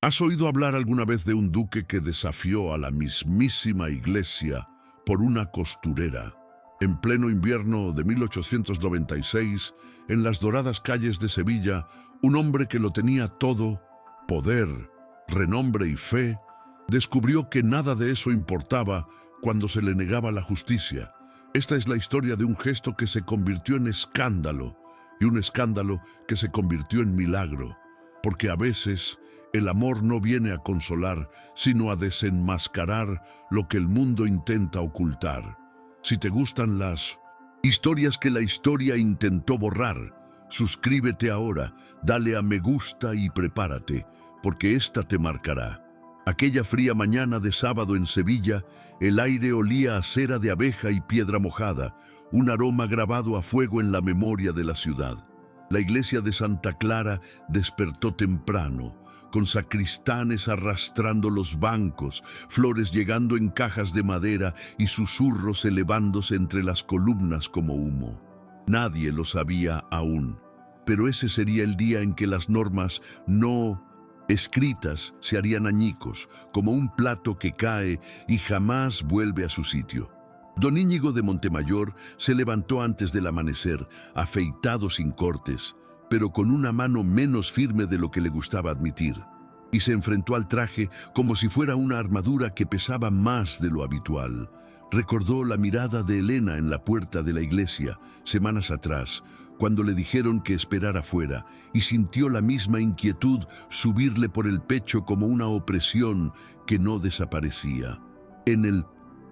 ¿Has oído hablar alguna vez de un duque que desafió a la mismísima iglesia por una costurera? En pleno invierno de 1896, en las doradas calles de Sevilla, un hombre que lo tenía todo, poder, renombre y fe, descubrió que nada de eso importaba cuando se le negaba la justicia. Esta es la historia de un gesto que se convirtió en escándalo y un escándalo que se convirtió en milagro, porque a veces el amor no viene a consolar, sino a desenmascarar lo que el mundo intenta ocultar. Si te gustan las historias que la historia intentó borrar, suscríbete ahora, dale a me gusta y prepárate, porque esta te marcará. Aquella fría mañana de sábado en Sevilla, el aire olía a cera de abeja y piedra mojada, un aroma grabado a fuego en la memoria de la ciudad. La iglesia de Santa Clara despertó temprano, con sacristanes arrastrando los bancos, flores llegando en cajas de madera y susurros elevándose entre las columnas como humo. Nadie lo sabía aún, pero ese sería el día en que las normas no escritas se harían añicos, como un plato que cae y jamás vuelve a su sitio. Don Íñigo de Montemayor se levantó antes del amanecer, afeitado sin cortes, pero con una mano menos firme de lo que le gustaba admitir, y se enfrentó al traje como si fuera una armadura que pesaba más de lo habitual. Recordó la mirada de Elena en la puerta de la iglesia, semanas atrás, cuando le dijeron que esperara fuera, y sintió la misma inquietud subirle por el pecho como una opresión que no desaparecía. En el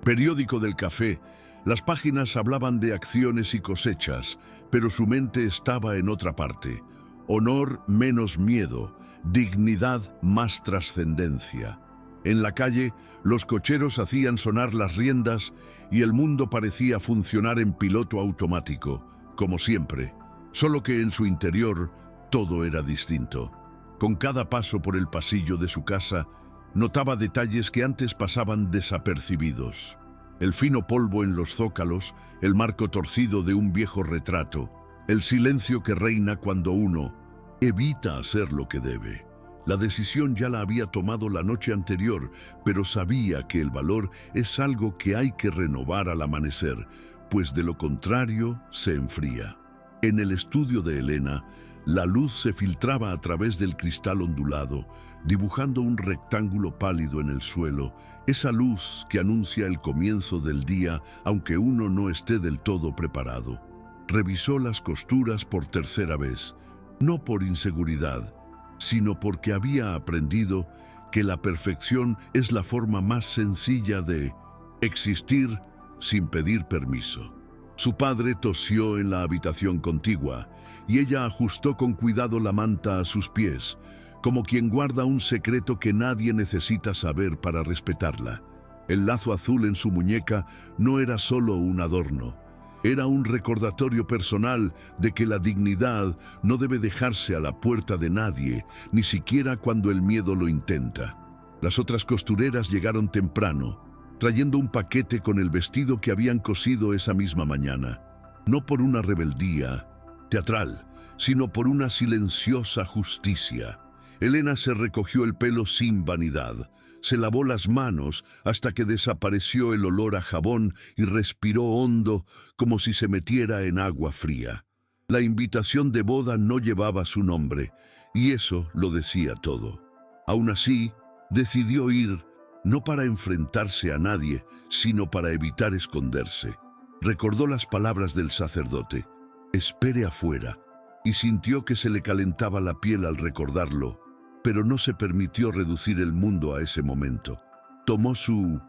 periódico del café, las páginas hablaban de acciones y cosechas, pero su mente estaba en otra parte. Honor menos miedo, dignidad más trascendencia. En la calle, los cocheros hacían sonar las riendas y el mundo parecía funcionar en piloto automático, como siempre, solo que en su interior todo era distinto. Con cada paso por el pasillo de su casa, notaba detalles que antes pasaban desapercibidos. El fino polvo en los zócalos, el marco torcido de un viejo retrato, el silencio que reina cuando uno evita hacer lo que debe. La decisión ya la había tomado la noche anterior, pero sabía que el valor es algo que hay que renovar al amanecer, pues de lo contrario se enfría. En el estudio de Elena, la luz se filtraba a través del cristal ondulado, dibujando un rectángulo pálido en el suelo, esa luz que anuncia el comienzo del día, aunque uno no esté del todo preparado. Revisó las costuras por tercera vez, no por inseguridad, sino porque había aprendido que la perfección es la forma más sencilla de existir sin pedir permiso. Su padre tosió en la habitación contigua y ella ajustó con cuidado la manta a sus pies, como quien guarda un secreto que nadie necesita saber para respetarla. El lazo azul en su muñeca no era solo un adorno, era un recordatorio personal de que la dignidad no debe dejarse a la puerta de nadie, ni siquiera cuando el miedo lo intenta. Las otras costureras llegaron temprano, trayendo un paquete con el vestido que habían cosido esa misma mañana, no por una rebeldía teatral, sino por una silenciosa justicia. Elena se recogió el pelo sin vanidad, se lavó las manos hasta que desapareció el olor a jabón y respiró hondo como si se metiera en agua fría. La invitación de boda no llevaba su nombre, y eso lo decía todo. Aún así, decidió ir, no para enfrentarse a nadie, sino para evitar esconderse. Recordó las palabras del sacerdote, «Espere afuera», y sintió que se le calentaba la piel al recordarlo, pero no se permitió reducir el mundo a ese momento. Tomó su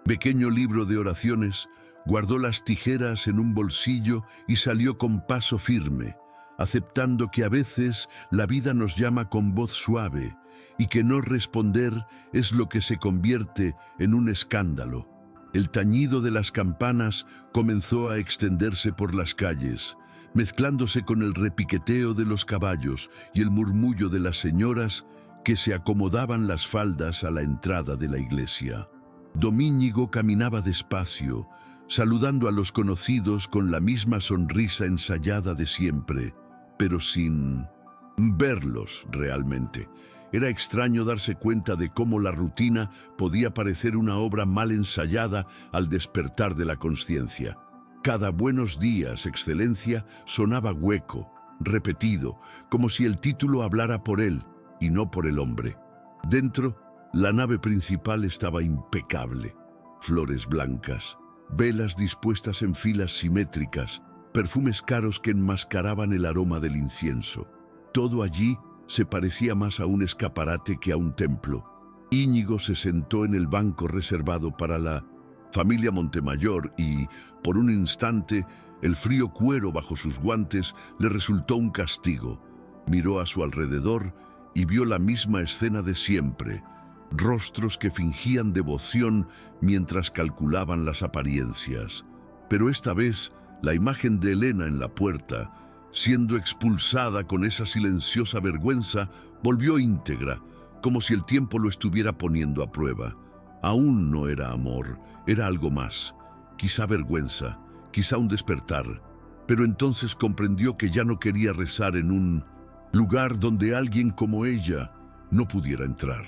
pequeño libro de oraciones, guardó las tijeras en un bolsillo y salió con paso firme, aceptando que a veces la vida nos llama con voz suave y que no responder es lo que se convierte en un escándalo. El tañido de las campanas comenzó a extenderse por las calles, mezclándose con el repiqueteo de los caballos y el murmullo de las señoras que se acomodaban las faldas a la entrada de la iglesia. Don Íñigo caminaba despacio, saludando a los conocidos con la misma sonrisa ensayada de siempre, pero sin verlos realmente. Era extraño darse cuenta de cómo la rutina podía parecer una obra mal ensayada al despertar de la consciencia. Cada buenos días, excelencia, sonaba hueco, repetido, como si el título hablara por él y no por el hombre. Dentro, la nave principal estaba impecable. Flores blancas, velas dispuestas en filas simétricas, perfumes caros que enmascaraban el aroma del incienso. Todo allí se parecía más a un escaparate que a un templo. Íñigo se sentó en el banco reservado para la familia Montemayor y, por un instante, el frío cuero bajo sus guantes le resultó un castigo. Miró a su alrededor y vio la misma escena de siempre, rostros que fingían devoción mientras calculaban las apariencias. Pero esta vez, la imagen de Elena en la puerta, siendo expulsada con esa silenciosa vergüenza, volvió íntegra, como si el tiempo lo estuviera poniendo a prueba. Aún no era amor, era algo más, quizá vergüenza, quizá un despertar. Pero entonces comprendió que ya no quería rezar en un lugar donde alguien como ella no pudiera entrar.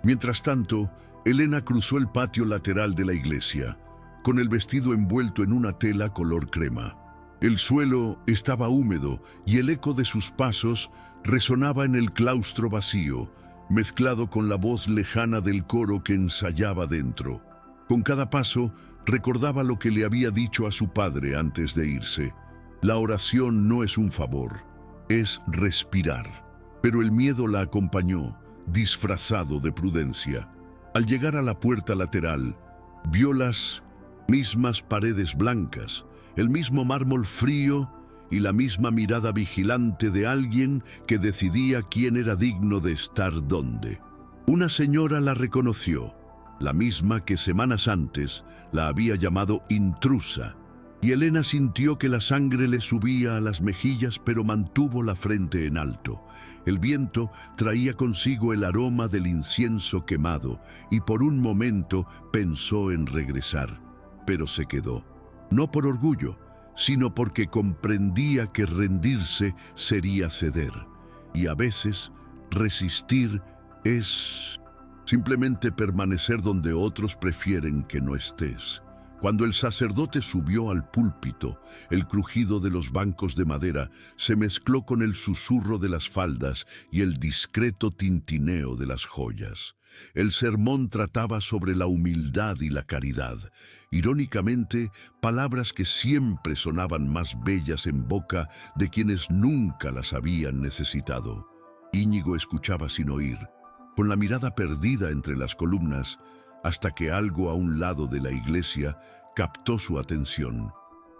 Mientras tanto, Elena cruzó el patio lateral de la iglesia, con el vestido envuelto en una tela color crema. El suelo estaba húmedo y el eco de sus pasos resonaba en el claustro vacío, mezclado con la voz lejana del coro que ensayaba dentro. Con cada paso, recordaba lo que le había dicho a su padre antes de irse. La oración no es un favor, es respirar. Pero el miedo la acompañó, disfrazado de prudencia. Al llegar a la puerta lateral, vio las mismas paredes blancas, el mismo mármol frío y la misma mirada vigilante de alguien que decidía quién era digno de estar dónde. Una señora la reconoció, la misma que semanas antes la había llamado intrusa, y Elena sintió que la sangre le subía a las mejillas, pero mantuvo la frente en alto. El viento traía consigo el aroma del incienso quemado, y por un momento pensó en regresar, pero se quedó. No por orgullo, sino porque comprendía que rendirse sería ceder. Y a veces, resistir es simplemente permanecer donde otros prefieren que no estés. Cuando el sacerdote subió al púlpito, el crujido de los bancos de madera se mezcló con el susurro de las faldas y el discreto tintineo de las joyas. El sermón trataba sobre la humildad y la caridad. Irónicamente, palabras que siempre sonaban más bellas en boca de quienes nunca las habían necesitado. Íñigo escuchaba sin oír, con la mirada perdida entre las columnas, hasta que algo a un lado de la iglesia captó su atención.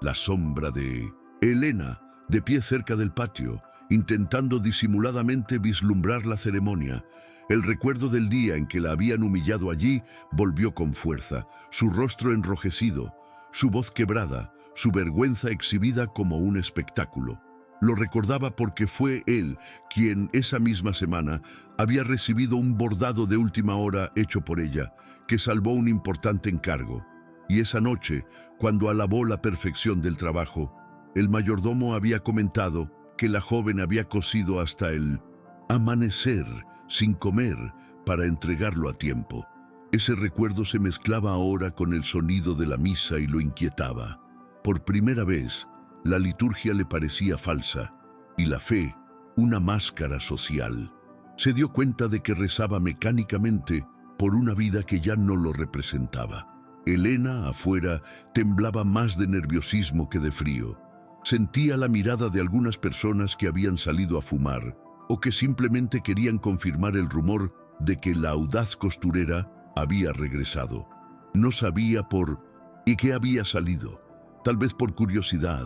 La sombra de Elena, de pie cerca del patio, intentando disimuladamente vislumbrar la ceremonia. El recuerdo del día en que la habían humillado allí volvió con fuerza, su rostro enrojecido, su voz quebrada, su vergüenza exhibida como un espectáculo. Lo recordaba porque fue él quien esa misma semana había recibido un bordado de última hora hecho por ella, que salvó un importante encargo. Y esa noche, cuando alabó la perfección del trabajo, el mayordomo había comentado que la joven había cosido hasta el amanecer sin comer para entregarlo a tiempo. Ese recuerdo se mezclaba ahora con el sonido de la misa y lo inquietaba. Por primera vez, la liturgia le parecía falsa y la fe una máscara social. Se dio cuenta de que rezaba mecánicamente por una vida que ya no lo representaba. Elena, afuera, temblaba más de nerviosismo que de frío. Sentía la mirada de algunas personas que habían salido a fumar o que simplemente querían confirmar el rumor de que la audaz costurera había regresado. No sabía por qué había salido, tal vez por curiosidad,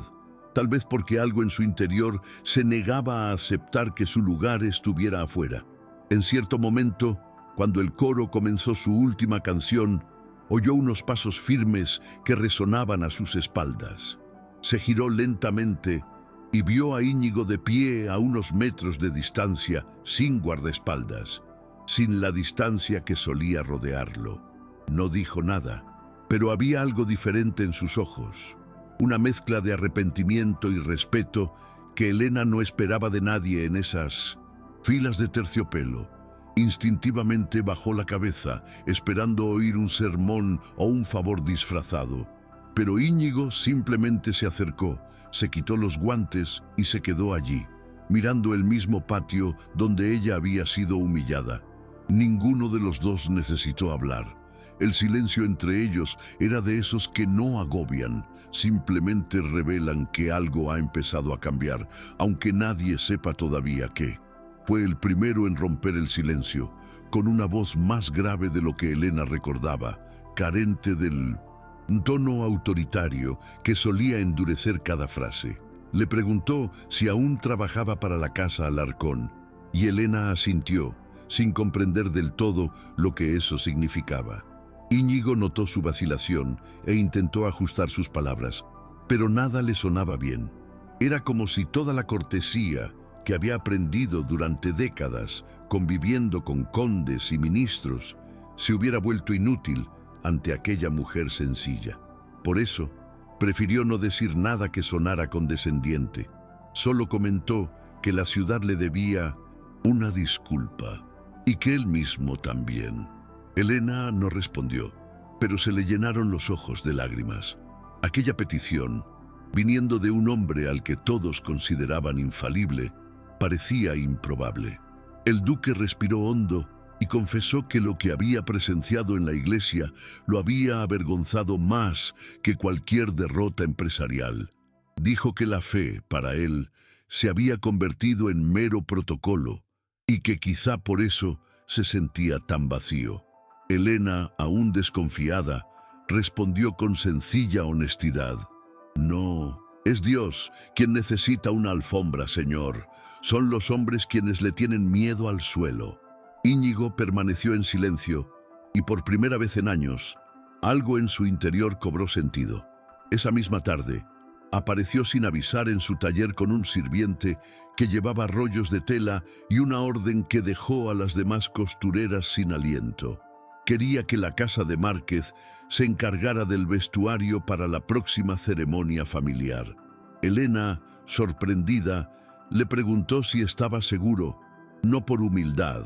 tal vez porque algo en su interior se negaba a aceptar que su lugar estuviera afuera. En cierto momento, cuando el coro comenzó su última canción, oyó unos pasos firmes que resonaban a sus espaldas. Se giró lentamente y vio a Íñigo de pie a unos metros de distancia, sin guardaespaldas, sin la distancia que solía rodearlo. No dijo nada, pero había algo diferente en sus ojos, una mezcla de arrepentimiento y respeto que Elena no esperaba de nadie en esas filas de terciopelo. Instintivamente bajó la cabeza, esperando oír un sermón o un favor disfrazado. Pero Íñigo simplemente se acercó, se quitó los guantes y se quedó allí, mirando el mismo patio donde ella había sido humillada. Ninguno de los dos necesitó hablar. El silencio entre ellos era de esos que no agobian, simplemente revelan que algo ha empezado a cambiar, aunque nadie sepa todavía qué. Fue el primero en romper el silencio, con una voz más grave de lo que Elena recordaba, carente del tono autoritario que solía endurecer cada frase. Le preguntó si aún trabajaba para la casa Alarcón, y Elena asintió, sin comprender del todo lo que eso significaba. Íñigo notó su vacilación e intentó ajustar sus palabras, pero nada le sonaba bien. Era como si toda la cortesía que había aprendido durante décadas, conviviendo con condes y ministros, se hubiera vuelto inútil ante aquella mujer sencilla. Por eso, prefirió no decir nada que sonara condescendiente. Solo comentó que la ciudad le debía una disculpa y que él mismo también. Elena no respondió, pero se le llenaron los ojos de lágrimas. Aquella petición, viniendo de un hombre al que todos consideraban infalible, parecía improbable. El duque respiró hondo y confesó que lo que había presenciado en la iglesia lo había avergonzado más que cualquier derrota empresarial. Dijo que la fe, para él, se había convertido en mero protocolo y que quizá por eso se sentía tan vacío. Elena, aún desconfiada, respondió con sencilla honestidad: «No, es Dios quien necesita una alfombra, señor. Son los hombres quienes le tienen miedo al suelo». Íñigo permaneció en silencio y por primera vez en años, algo en su interior cobró sentido. Esa misma tarde, apareció sin avisar en su taller con un sirviente que llevaba rollos de tela y una orden que dejó a las demás costureras sin aliento. Quería que la casa de Márquez se encargara del vestuario para la próxima ceremonia familiar. Elena, sorprendida, le preguntó si estaba seguro, no por humildad,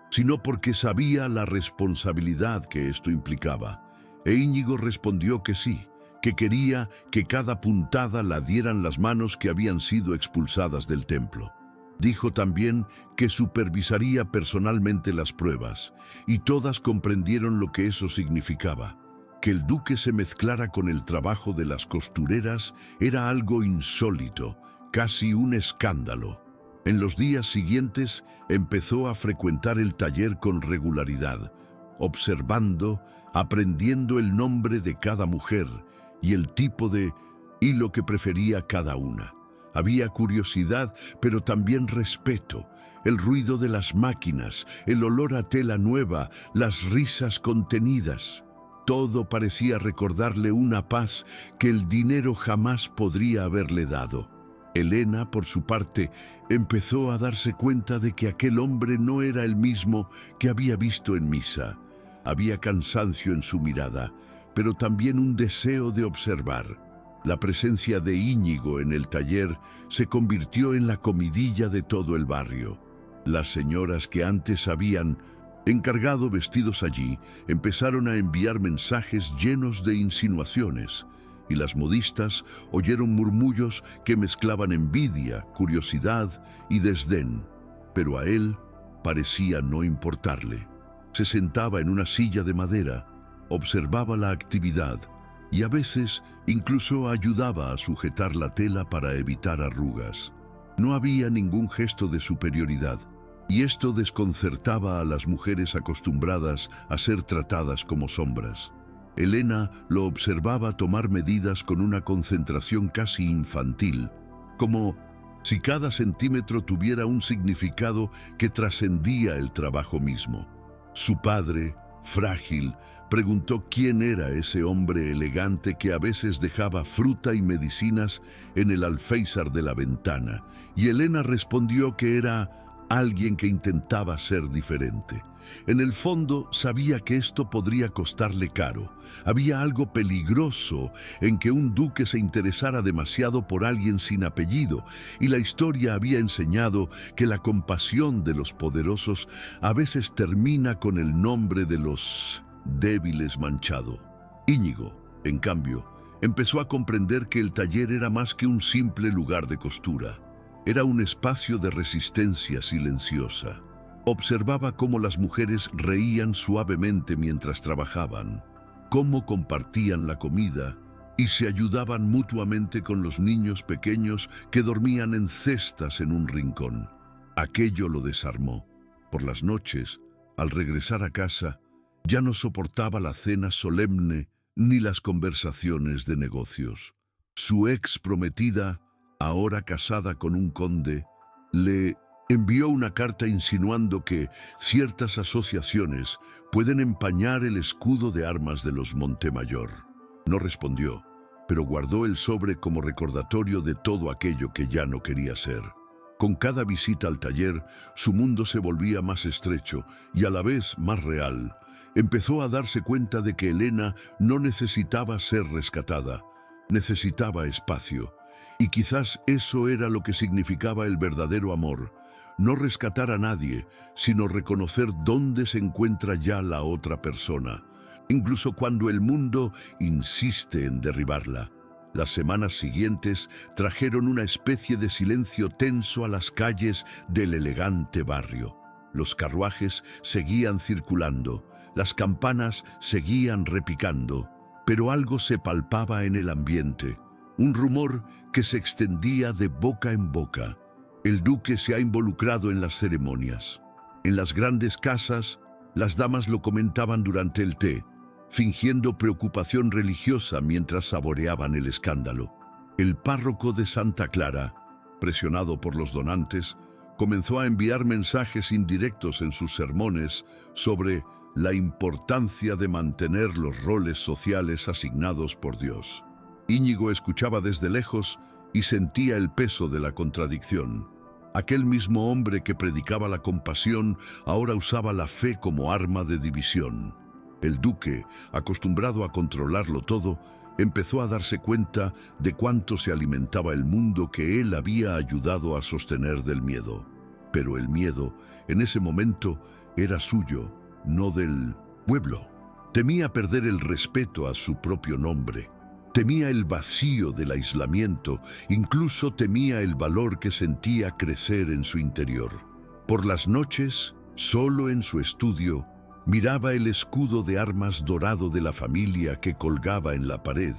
sino porque sabía la responsabilidad que esto implicaba. E Íñigo respondió que sí, que quería que cada puntada la dieran las manos que habían sido expulsadas del templo. Dijo también que supervisaría personalmente las pruebas, y todas comprendieron lo que eso significaba. Que el duque se mezclara con el trabajo de las costureras era algo insólito, casi un escándalo. En los días siguientes empezó a frecuentar el taller con regularidad, observando, aprendiendo el nombre de cada mujer y el tipo de hilo que prefería cada una. Había curiosidad, pero también respeto, el ruido de las máquinas, el olor a tela nueva, las risas contenidas. Todo parecía recordarle una paz que el dinero jamás podría haberle dado. Elena, por su parte, empezó a darse cuenta de que aquel hombre no era el mismo que había visto en misa. Había cansancio en su mirada, pero también un deseo de observar. La presencia de Íñigo en el taller se convirtió en la comidilla de todo el barrio. Las señoras que antes habían encargado vestidos allí empezaron a enviar mensajes llenos de insinuaciones, y las modistas oyeron murmullos que mezclaban envidia, curiosidad y desdén. Pero a él parecía no importarle. Se sentaba en una silla de madera, observaba la actividad y a veces incluso ayudaba a sujetar la tela para evitar arrugas. No había ningún gesto de superioridad, y esto desconcertaba a las mujeres acostumbradas a ser tratadas como sombras. Elena lo observaba tomar medidas con una concentración casi infantil, como si cada centímetro tuviera un significado que trascendía el trabajo mismo. Su padre, frágil, preguntó quién era ese hombre elegante que a veces dejaba fruta y medicinas en el alféizar de la ventana, y Elena respondió que era alguien que intentaba ser diferente. En el fondo sabía que esto podría costarle caro. Había algo peligroso en que un duque se interesara demasiado por alguien sin apellido, y la historia había enseñado que la compasión de los poderosos a veces termina con el nombre de los débiles manchado. Íñigo, en cambio, empezó a comprender que el taller era más que un simple lugar de costura. Era un espacio de resistencia silenciosa. Observaba cómo las mujeres reían suavemente mientras trabajaban, cómo compartían la comida y se ayudaban mutuamente con los niños pequeños que dormían en cestas en un rincón. Aquello lo desarmó. Por las noches, al regresar a casa, ya no soportaba la cena solemne ni las conversaciones de negocios. Su ex prometida, ahora casada con un conde, le envió una carta insinuando que ciertas asociaciones pueden empañar el escudo de armas de los Montemayor. No respondió, pero guardó el sobre como recordatorio de todo aquello que ya no quería ser. Con cada visita al taller, su mundo se volvía más estrecho y a la vez más real. Empezó a darse cuenta de que Elena no necesitaba ser rescatada, necesitaba espacio. Y quizás eso era lo que significaba el verdadero amor. No rescatar a nadie, sino reconocer dónde se encuentra ya la otra persona, incluso cuando el mundo insiste en derribarla. Las semanas siguientes trajeron una especie de silencio tenso a las calles del elegante barrio. Los carruajes seguían circulando, las campanas seguían repicando, pero algo se palpaba en el ambiente, un rumor que se extendía de boca en boca. El duque se ha involucrado en las ceremonias. En las grandes casas, las damas lo comentaban durante el té, fingiendo preocupación religiosa mientras saboreaban el escándalo. El párroco de Santa Clara, presionado por los donantes, comenzó a enviar mensajes indirectos en sus sermones sobre la importancia de mantener los roles sociales asignados por Dios. Íñigo escuchaba desde lejos y sentía el peso de la contradicción. Aquel mismo hombre que predicaba la compasión ahora usaba la fe como arma de división. El duque, acostumbrado a controlarlo todo, empezó a darse cuenta de cuánto se alimentaba el mundo que él había ayudado a sostener del miedo. Pero el miedo, en ese momento, era suyo, no del pueblo. Temía perder el respeto a su propio nombre. Temía el vacío del aislamiento, incluso temía el valor que sentía crecer en su interior. Por las noches, solo en su estudio, miraba el escudo de armas dorado de la familia que colgaba en la pared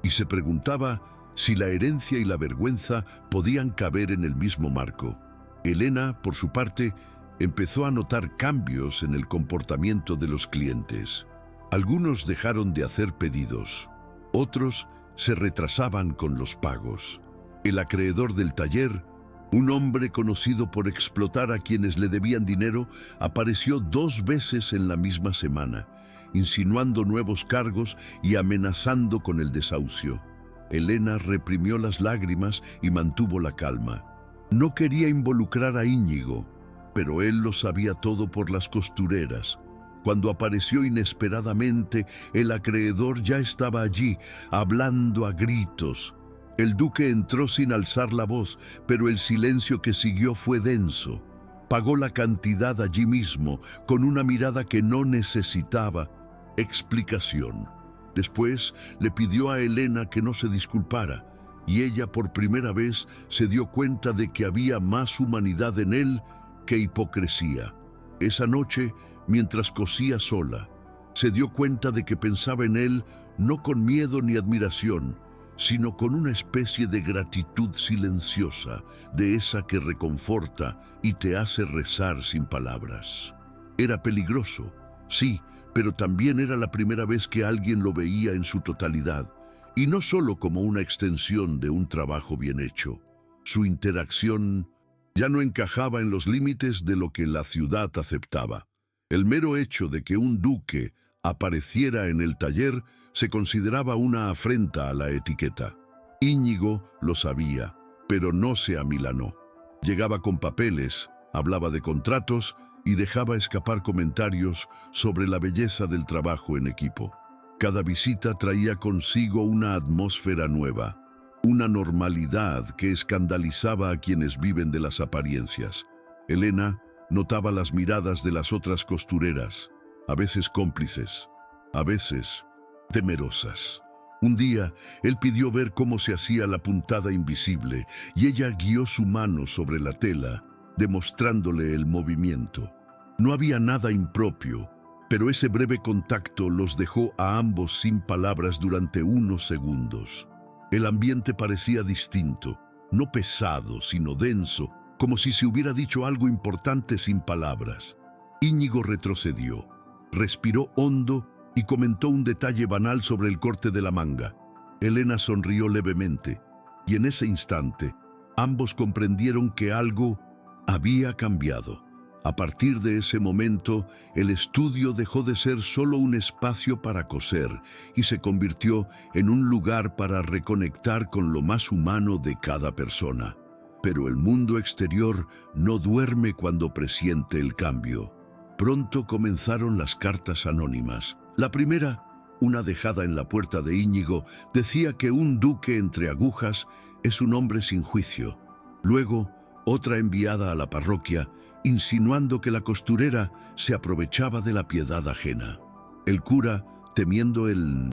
y se preguntaba si la herencia y la vergüenza podían caber en el mismo marco. Elena, por su parte, empezó a notar cambios en el comportamiento de los clientes. Algunos dejaron de hacer pedidos. Otros se retrasaban con los pagos. El acreedor del taller, un hombre conocido por explotar a quienes le debían dinero, apareció 2 veces en la misma semana, insinuando nuevos cargos y amenazando con el desahucio. Elena reprimió las lágrimas y mantuvo la calma. No quería involucrar a Íñigo, pero él lo sabía todo por las costureras. Cuando apareció inesperadamente, el acreedor ya estaba allí, hablando a gritos. El duque entró sin alzar la voz, pero el silencio que siguió fue denso. Pagó la cantidad allí mismo, con una mirada que no necesitaba explicación. Después le pidió a Elena que no se disculpara, y ella por primera vez se dio cuenta de que había más humanidad en él que hipocresía. Esa noche, mientras cosía sola, se dio cuenta de que pensaba en él no con miedo ni admiración, sino con una especie de gratitud silenciosa, de esa que reconforta y te hace rezar sin palabras. Era peligroso, sí, pero también era la primera vez que alguien lo veía en su totalidad, y no solo como una extensión de un trabajo bien hecho. Su interacción ya no encajaba en los límites de lo que la ciudad aceptaba. El mero hecho de que un duque apareciera en el taller se consideraba una afrenta a la etiqueta. Íñigo lo sabía, pero no se amilanó. Llegaba con papeles, hablaba de contratos y dejaba escapar comentarios sobre la belleza del trabajo en equipo. Cada visita traía consigo una atmósfera nueva, una normalidad que escandalizaba a quienes viven de las apariencias. Elena notaba las miradas de las otras costureras, a veces cómplices, a veces temerosas. Un día, él pidió ver cómo se hacía la puntada invisible y ella guió su mano sobre la tela, demostrándole el movimiento. No había nada impropio, pero ese breve contacto los dejó a ambos sin palabras durante unos segundos. El ambiente parecía distinto, no pesado, sino denso, como si se hubiera dicho algo importante sin palabras. Íñigo retrocedió, respiró hondo y comentó un detalle banal sobre el corte de la manga. Elena sonrió levemente, y en ese instante, ambos comprendieron que algo había cambiado. A partir de ese momento, el estudio dejó de ser solo un espacio para coser y se convirtió en un lugar para reconectar con lo más humano de cada persona. Pero el mundo exterior no duerme cuando presiente el cambio. Pronto comenzaron las cartas anónimas. La primera, una dejada en la puerta de Íñigo, decía que un duque entre agujas es un hombre sin juicio. Luego, otra enviada a la parroquia, insinuando que la costurera se aprovechaba de la piedad ajena. El cura, temiendo el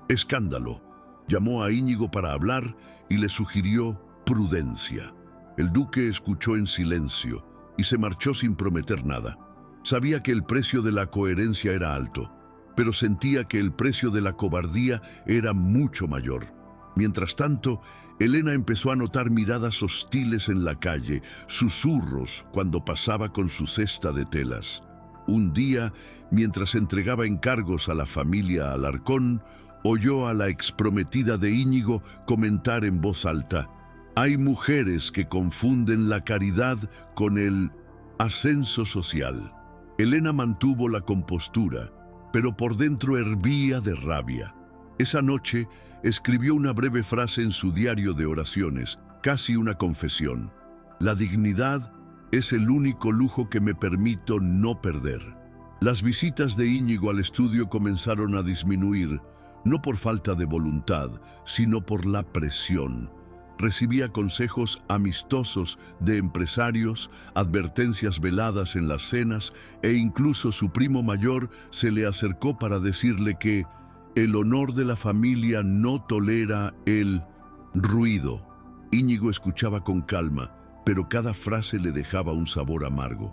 escándalo, llamó a Íñigo para hablar y le sugirió prudencia. El duque escuchó en silencio y se marchó sin prometer nada. Sabía que el precio de la coherencia era alto, pero sentía que el precio de la cobardía era mucho mayor. Mientras tanto, Elena empezó a notar miradas hostiles en la calle, susurros cuando pasaba con su cesta de telas. Un día, mientras entregaba encargos a la familia Alarcón, oyó a la exprometida de Íñigo comentar en voz alta: «Hay mujeres que confunden la caridad con el ascenso social». Elena mantuvo la compostura, pero por dentro hervía de rabia. Esa noche escribió una breve frase en su diario de oraciones, casi una confesión: «La dignidad es el único lujo que me permito no perder». Las visitas de Íñigo al estudio comenzaron a disminuir, no por falta de voluntad, sino por la presión. Recibía consejos amistosos de empresarios, advertencias veladas en las cenas e incluso su primo mayor se le acercó para decirle que el honor de la familia no tolera el ruido. Íñigo escuchaba con calma, pero cada frase le dejaba un sabor amargo.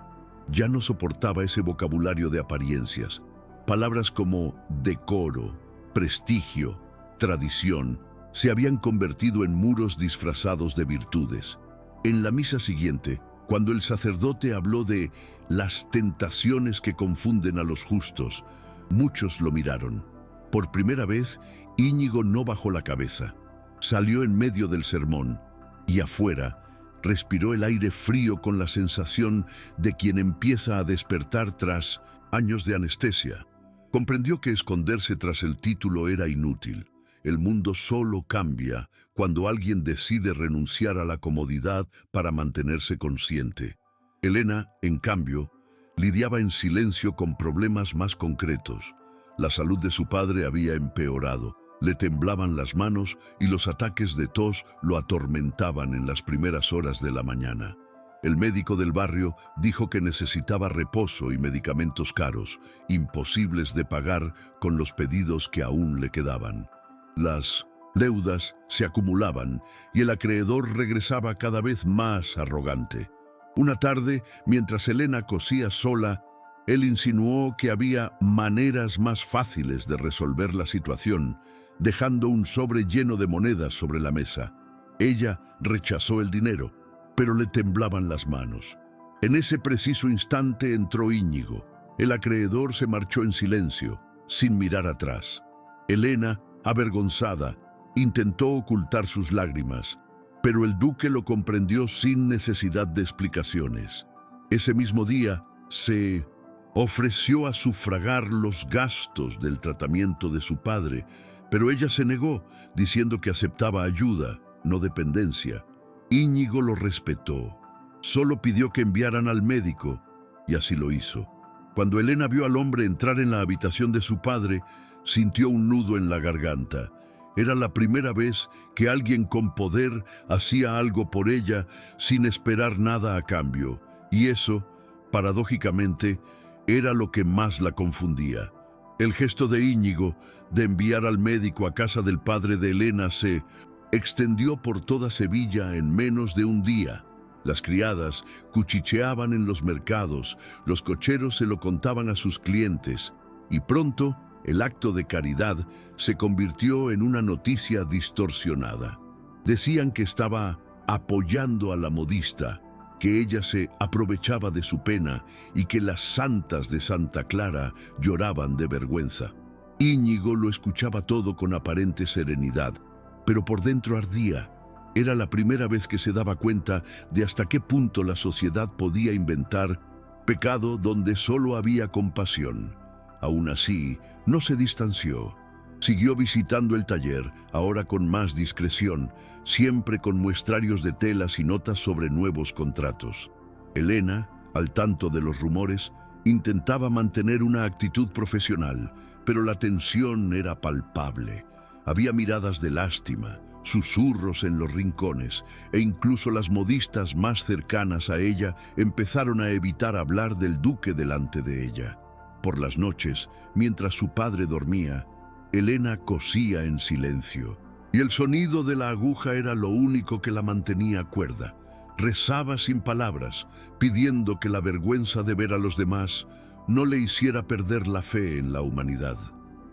Ya no soportaba ese vocabulario de apariencias. Palabras como decoro, prestigio, tradición, se habían convertido en muros disfrazados de virtudes. En la misa siguiente, cuando el sacerdote habló de las tentaciones que confunden a los justos, muchos lo miraron. Por primera vez, Íñigo no bajó la cabeza. Salió en medio del sermón y afuera respiró el aire frío con la sensación de quien empieza a despertar tras años de anestesia. Comprendió que esconderse tras el título era inútil. El mundo solo cambia cuando alguien decide renunciar a la comodidad para mantenerse consciente. Elena, en cambio, lidiaba en silencio con problemas más concretos. La salud de su padre había empeorado, le temblaban las manos y los ataques de tos lo atormentaban en las primeras horas de la mañana. El médico del barrio dijo que necesitaba reposo y medicamentos caros, imposibles de pagar con los pedidos que aún le quedaban. Las deudas se acumulaban y el acreedor regresaba cada vez más arrogante. Una tarde, mientras Elena cosía sola, él insinuó que había maneras más fáciles de resolver la situación, dejando un sobre lleno de monedas sobre la mesa. Ella rechazó el dinero, pero le temblaban las manos. En ese preciso instante entró Íñigo. El acreedor se marchó en silencio, sin mirar atrás. Elena, avergonzada, intentó ocultar sus lágrimas, pero el duque lo comprendió sin necesidad de explicaciones. Ese mismo día se ofreció a sufragar los gastos del tratamiento de su padre, pero ella se negó, diciendo que aceptaba ayuda, no dependencia. Íñigo lo respetó. Solo pidió que enviaran al médico, y así lo hizo. Cuando Elena vio al hombre entrar en la habitación de su padre, sintió un nudo en la garganta. Era la primera vez que alguien con poder hacía algo por ella sin esperar nada a cambio, y eso, paradójicamente, era lo que más la confundía. El gesto de Íñigo de enviar al médico a casa del padre de Elena se extendió por toda Sevilla en menos de un día. Las criadas cuchicheaban en los mercados, los cocheros se lo contaban a sus clientes, y pronto el acto de caridad se convirtió en una noticia distorsionada. Decían que estaba apoyando a la modista, que ella se aprovechaba de su pena y que las santas de Santa Clara lloraban de vergüenza. Íñigo lo escuchaba todo con aparente serenidad, pero por dentro ardía. Era la primera vez que se daba cuenta de hasta qué punto la sociedad podía inventar pecado donde solo había compasión. Aún así, no se distanció. Siguió visitando el taller, ahora con más discreción, siempre con muestrarios de telas y notas sobre nuevos contratos. Elena, al tanto de los rumores, intentaba mantener una actitud profesional, pero la tensión era palpable. Había miradas de lástima, susurros en los rincones, e incluso las modistas más cercanas a ella empezaron a evitar hablar del duque delante de ella. Por las noches, mientras su padre dormía, Elena cosía en silencio, y el sonido de la aguja era lo único que la mantenía cuerda. Rezaba sin palabras, pidiendo que la vergüenza de ver a los demás no le hiciera perder la fe en la humanidad.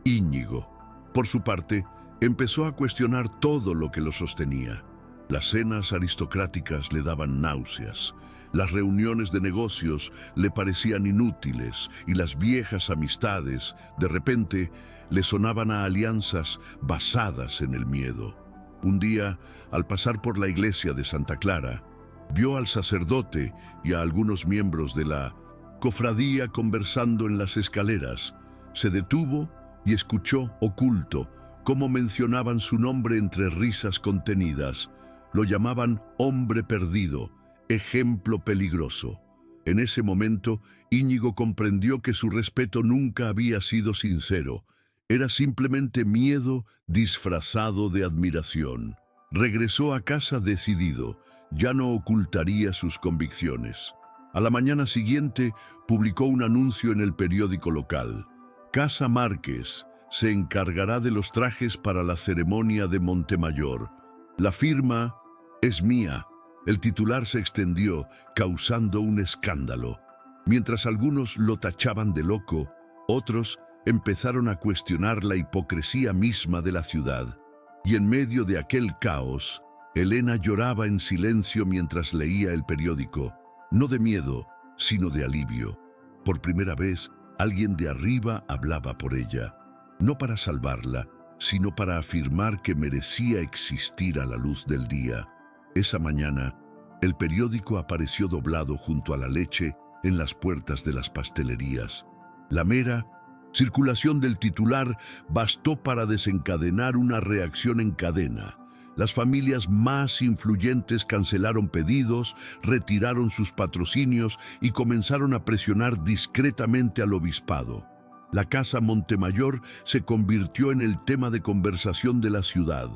Íñigo, por su parte, empezó a cuestionar todo lo que lo sostenía. Las cenas aristocráticas le daban náuseas, las reuniones de negocios le parecían inútiles y las viejas amistades, de repente, le sonaban a alianzas basadas en el miedo. Un día, al pasar por la iglesia de Santa Clara, vio al sacerdote y a algunos miembros de la cofradía conversando en las escaleras. Se detuvo y escuchó, oculto, cómo mencionaban su nombre entre risas contenidas. Lo llamaban hombre perdido, ejemplo peligroso. En ese momento, Íñigo comprendió que su respeto nunca había sido sincero. Era simplemente miedo disfrazado de admiración. Regresó a casa decidido, ya no ocultaría sus convicciones. A la mañana siguiente, publicó un anuncio en el periódico local. Casa Márquez se encargará de los trajes para la ceremonia de Montemayor. La firma es mía. El titular se extendió, causando un escándalo. Mientras algunos lo tachaban de loco, otros empezaron a cuestionar la hipocresía misma de la ciudad. Y en medio de aquel caos, Elena lloraba en silencio mientras leía el periódico, no de miedo, sino de alivio. Por primera vez, alguien de arriba hablaba por ella, no para salvarla, sino para afirmar que merecía existir a la luz del día. Esa mañana, el periódico apareció doblado junto a la leche en las puertas de las pastelerías. La mera circulación del titular bastó para desencadenar una reacción en cadena. Las familias más influyentes cancelaron pedidos, retiraron sus patrocinios y comenzaron a presionar discretamente al obispado. La Casa Montemayor se convirtió en el tema de conversación de la ciudad,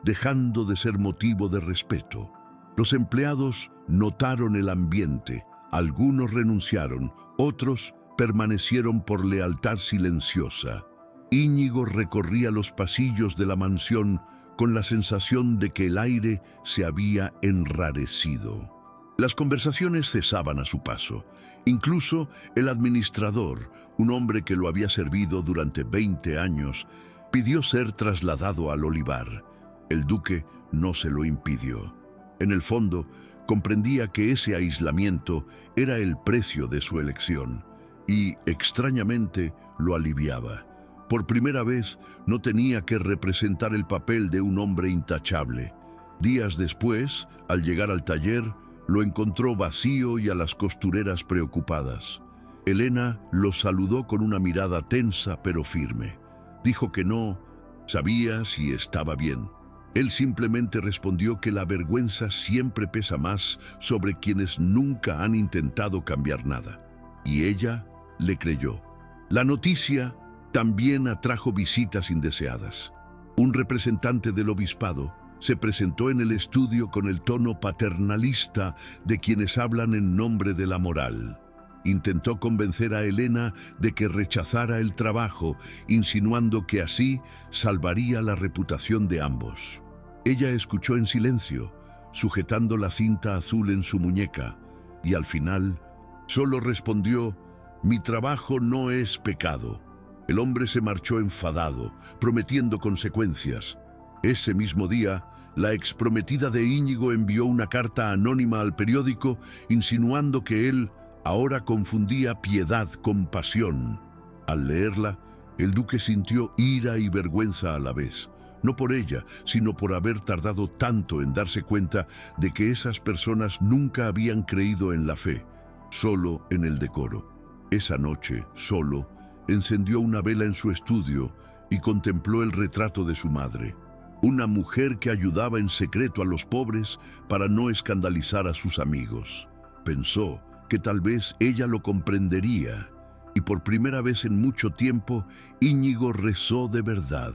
dejando de ser motivo de respeto. Los empleados notaron el ambiente, algunos renunciaron, otros permanecieron por lealtad silenciosa. Íñigo recorría los pasillos de la mansión con la sensación de que el aire se había enrarecido. Las conversaciones cesaban a su paso. Incluso el administrador, un hombre que lo había servido durante 20 años, pidió ser trasladado al olivar. El duque no se lo impidió. En el fondo, comprendía que ese aislamiento era el precio de su elección y, extrañamente, lo aliviaba. Por primera vez, no tenía que representar el papel de un hombre intachable. Días después, al llegar al taller, lo encontró vacío y a las costureras preocupadas. Elena lo saludó con una mirada tensa pero firme. Dijo que no sabía si estaba bien. Él simplemente respondió que la vergüenza siempre pesa más sobre quienes nunca han intentado cambiar nada. Y ella le creyó. La noticia también atrajo visitas indeseadas. Un representante del obispado se presentó en el estudio con el tono paternalista de quienes hablan en nombre de la moral. Intentó convencer a Elena de que rechazara el trabajo, insinuando que así salvaría la reputación de ambos. Ella escuchó en silencio, sujetando la cinta azul en su muñeca, y al final solo respondió: «Mi trabajo no es pecado». El hombre se marchó enfadado, prometiendo consecuencias. Ese mismo día, la exprometida de Íñigo envió una carta anónima al periódico, insinuando que él ahora confundía piedad con pasión. Al leerla, el duque sintió ira y vergüenza a la vez, no por ella, sino por haber tardado tanto en darse cuenta de que esas personas nunca habían creído en la fe, solo en el decoro. Esa noche, solo, encendió una vela en su estudio y contempló el retrato de su madre, una mujer que ayudaba en secreto a los pobres para no escandalizar a sus amigos. Pensó que tal vez ella lo comprendería, y por primera vez en mucho tiempo Íñigo rezó de verdad,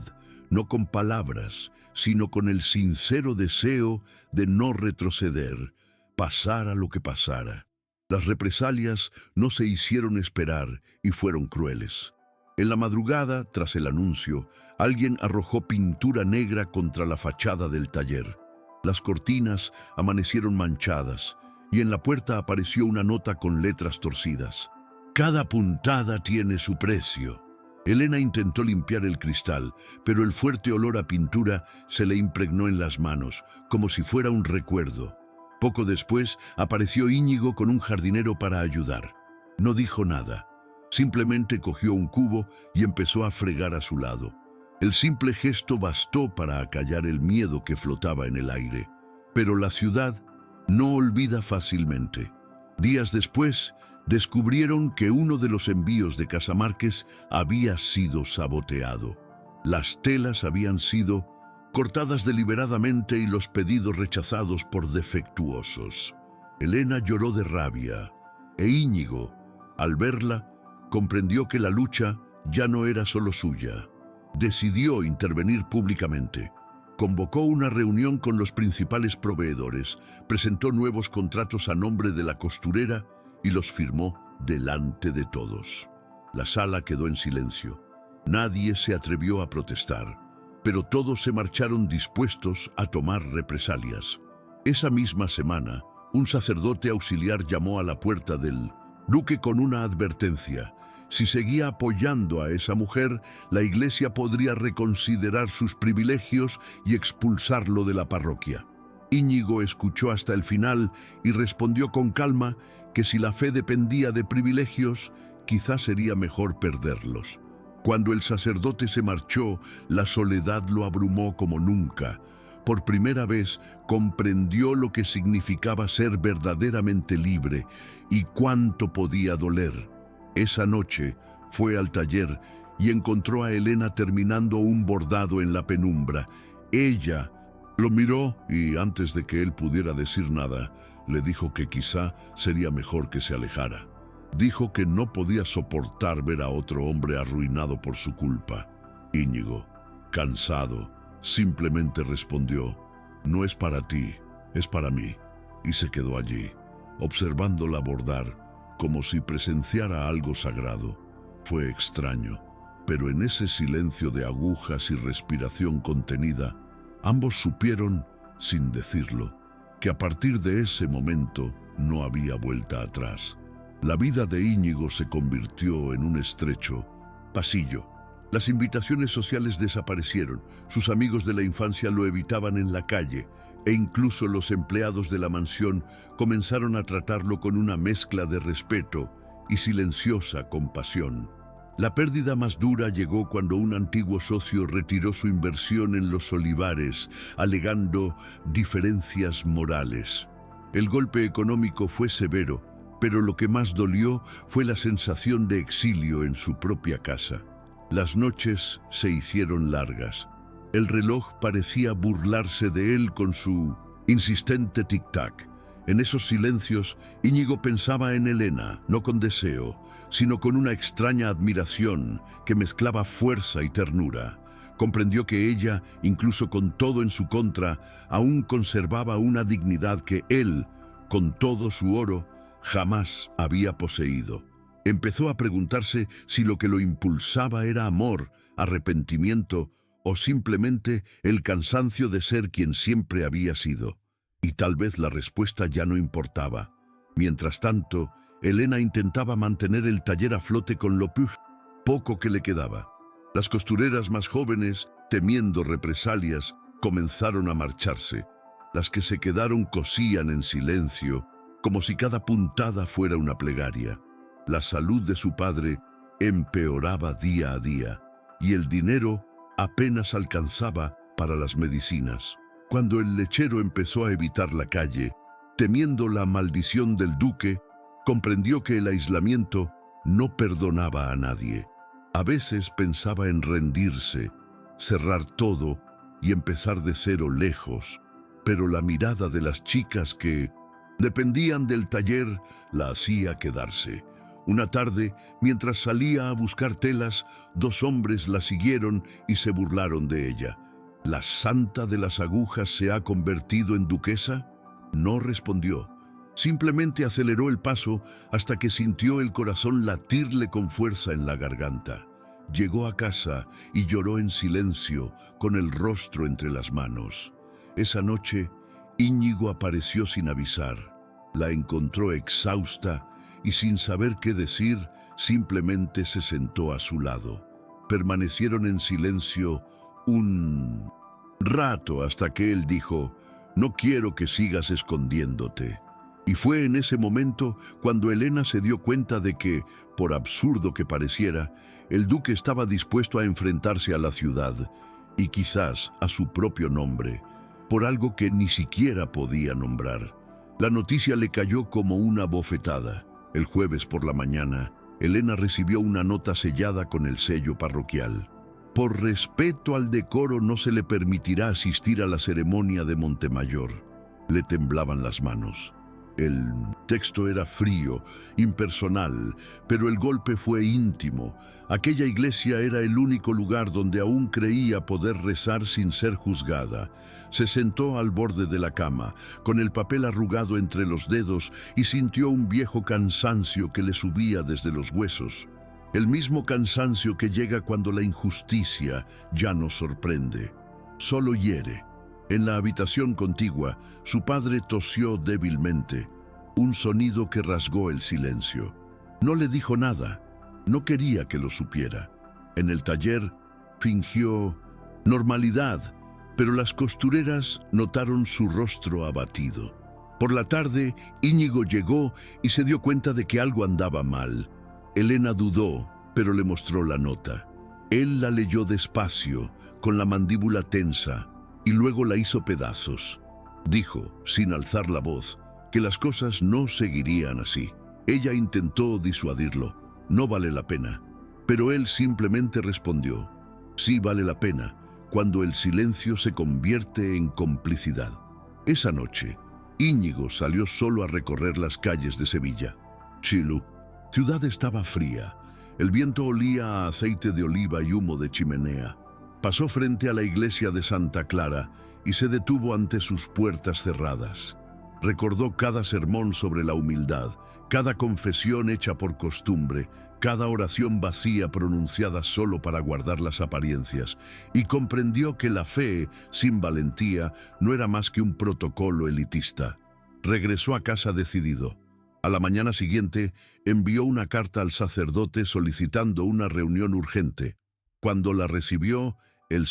no con palabras, sino con el sincero deseo de no retroceder, pasara lo que pasara. Las represalias no se hicieron esperar y fueron crueles. En la madrugada, tras el anuncio, alguien arrojó pintura negra contra la fachada del taller. Las cortinas amanecieron manchadas y en la puerta apareció una nota con letras torcidas. «Cada puntada tiene su precio». Elena intentó limpiar el cristal, pero el fuerte olor a pintura se le impregnó en las manos, como si fuera un recuerdo. Poco después apareció Íñigo con un jardinero para ayudar. No dijo nada. Simplemente cogió un cubo y empezó a fregar a su lado. El simple gesto bastó para acallar el miedo que flotaba en el aire. Pero la ciudad no olvida fácilmente. Días después, descubrieron que uno de los envíos de Casamárquez había sido saboteado. Las telas habían sido cortadas deliberadamente y los pedidos rechazados por defectuosos. Elena lloró de rabia, e Íñigo, al verla, comprendió que la lucha ya no era solo suya. Decidió intervenir públicamente. Convocó una reunión con los principales proveedores, presentó nuevos contratos a nombre de la costurera y los firmó delante de todos. La sala quedó en silencio. Nadie se atrevió a protestar, pero todos se marcharon dispuestos a tomar represalias. Esa misma semana, un sacerdote auxiliar llamó a la puerta del duque con una advertencia. Si seguía apoyando a esa mujer, la iglesia podría reconsiderar sus privilegios y expulsarlo de la parroquia. Íñigo escuchó hasta el final y respondió con calma que si la fe dependía de privilegios, quizás sería mejor perderlos. Cuando el sacerdote se marchó, la soledad lo abrumó como nunca. Por primera vez comprendió lo que significaba ser verdaderamente libre y cuánto podía doler. Esa noche fue al taller y encontró a Elena terminando un bordado en la penumbra. Ella lo miró y antes de que él pudiera decir nada, le dijo que quizá sería mejor que se alejara. Dijo que no podía soportar ver a otro hombre arruinado por su culpa. Íñigo, cansado, simplemente respondió: «No es para ti, es para mí», y se quedó allí, observándola bordar, como si presenciara algo sagrado. Fue extraño, pero en ese silencio de agujas y respiración contenida, ambos supieron, sin decirlo, que a partir de ese momento no había vuelta atrás. La vida de Íñigo se convirtió en un estrecho pasillo. Las invitaciones sociales desaparecieron, sus amigos de la infancia lo evitaban en la calle, e incluso los empleados de la mansión comenzaron a tratarlo con una mezcla de respeto y silenciosa compasión. La pérdida más dura llegó cuando un antiguo socio retiró su inversión en los olivares, alegando diferencias morales. El golpe económico fue severo, pero lo que más dolió fue la sensación de exilio en su propia casa. Las noches se hicieron largas. El reloj parecía burlarse de él con su insistente tic-tac. En esos silencios, Íñigo pensaba en Elena, no con deseo, sino con una extraña admiración que mezclaba fuerza y ternura. Comprendió que ella, incluso con todo en su contra, aún conservaba una dignidad que él, con todo su oro, jamás había poseído. Empezó a preguntarse si lo que lo impulsaba era amor, arrepentimiento o simplemente el cansancio de ser quien siempre había sido. Y tal vez la respuesta ya no importaba. Mientras tanto, Elena intentaba mantener el taller a flote con lo poco que le quedaba. Las costureras más jóvenes, temiendo represalias, comenzaron a marcharse. Las que se quedaron cosían en silencio, como si cada puntada fuera una plegaria. La salud de su padre empeoraba día a día, y el dinero apenas alcanzaba para las medicinas. Cuando el lechero empezó a evitar la calle, temiendo la maldición del duque, comprendió que el aislamiento no perdonaba a nadie. A veces pensaba en rendirse, cerrar todo y empezar de cero lejos, pero la mirada de las chicas que dependían del taller la hacía quedarse. Una tarde, mientras salía a buscar telas, dos hombres la siguieron y se burlaron de ella. ¿La santa de las agujas se ha convertido en duquesa? No respondió. Simplemente aceleró el paso hasta que sintió el corazón latirle con fuerza en la garganta. Llegó a casa y lloró en silencio, con el rostro entre las manos. Esa noche, Íñigo apareció sin avisar. La encontró exhausta y sin saber qué decir, simplemente se sentó a su lado. Permanecieron en silencio un rato hasta que él dijo: «No quiero que sigas escondiéndote». Y fue en ese momento cuando Elena se dio cuenta de que, por absurdo que pareciera, el duque estaba dispuesto a enfrentarse a la ciudad, y quizás a su propio nombre, por algo que ni siquiera podía nombrar. La noticia le cayó como una bofetada. El jueves por la mañana, Elena recibió una nota sellada con el sello parroquial. Por respeto al decoro no se le permitirá asistir a la ceremonia de Montemayor. Le temblaban las manos. El texto era frío, impersonal, pero el golpe fue íntimo. Aquella iglesia era el único lugar donde aún creía poder rezar sin ser juzgada. Se sentó al borde de la cama, con el papel arrugado entre los dedos, y sintió un viejo cansancio que le subía desde los huesos. El mismo cansancio que llega cuando la injusticia ya no sorprende, solo hiere. En la habitación contigua, su padre tosió débilmente, un sonido que rasgó el silencio. No le dijo nada, no quería que lo supiera. En el taller fingió normalidad, pero las costureras notaron su rostro abatido. Por la tarde, Íñigo llegó y se dio cuenta de que algo andaba mal. Elena dudó, pero le mostró la nota. Él la leyó despacio, con la mandíbula tensa, y luego la hizo pedazos. Dijo, sin alzar la voz, que las cosas no seguirían así. Ella intentó disuadirlo. No vale la pena. Pero él simplemente respondió, sí vale la pena, cuando el silencio se convierte en complicidad. Esa noche, Íñigo salió solo a recorrer las calles de Sevilla. Chilu, ciudad estaba fría. El viento olía a aceite de oliva y humo de chimenea. Pasó frente a la iglesia de Santa Clara y se detuvo ante sus puertas cerradas. Recordó cada sermón sobre la humildad, cada confesión hecha por costumbre, cada oración vacía pronunciada solo para guardar las apariencias, y comprendió que la fe, sin valentía, no era más que un protocolo elitista. Regresó a casa decidido. A la mañana siguiente, envió una carta al sacerdote solicitando una reunión urgente. Cuando la recibió, el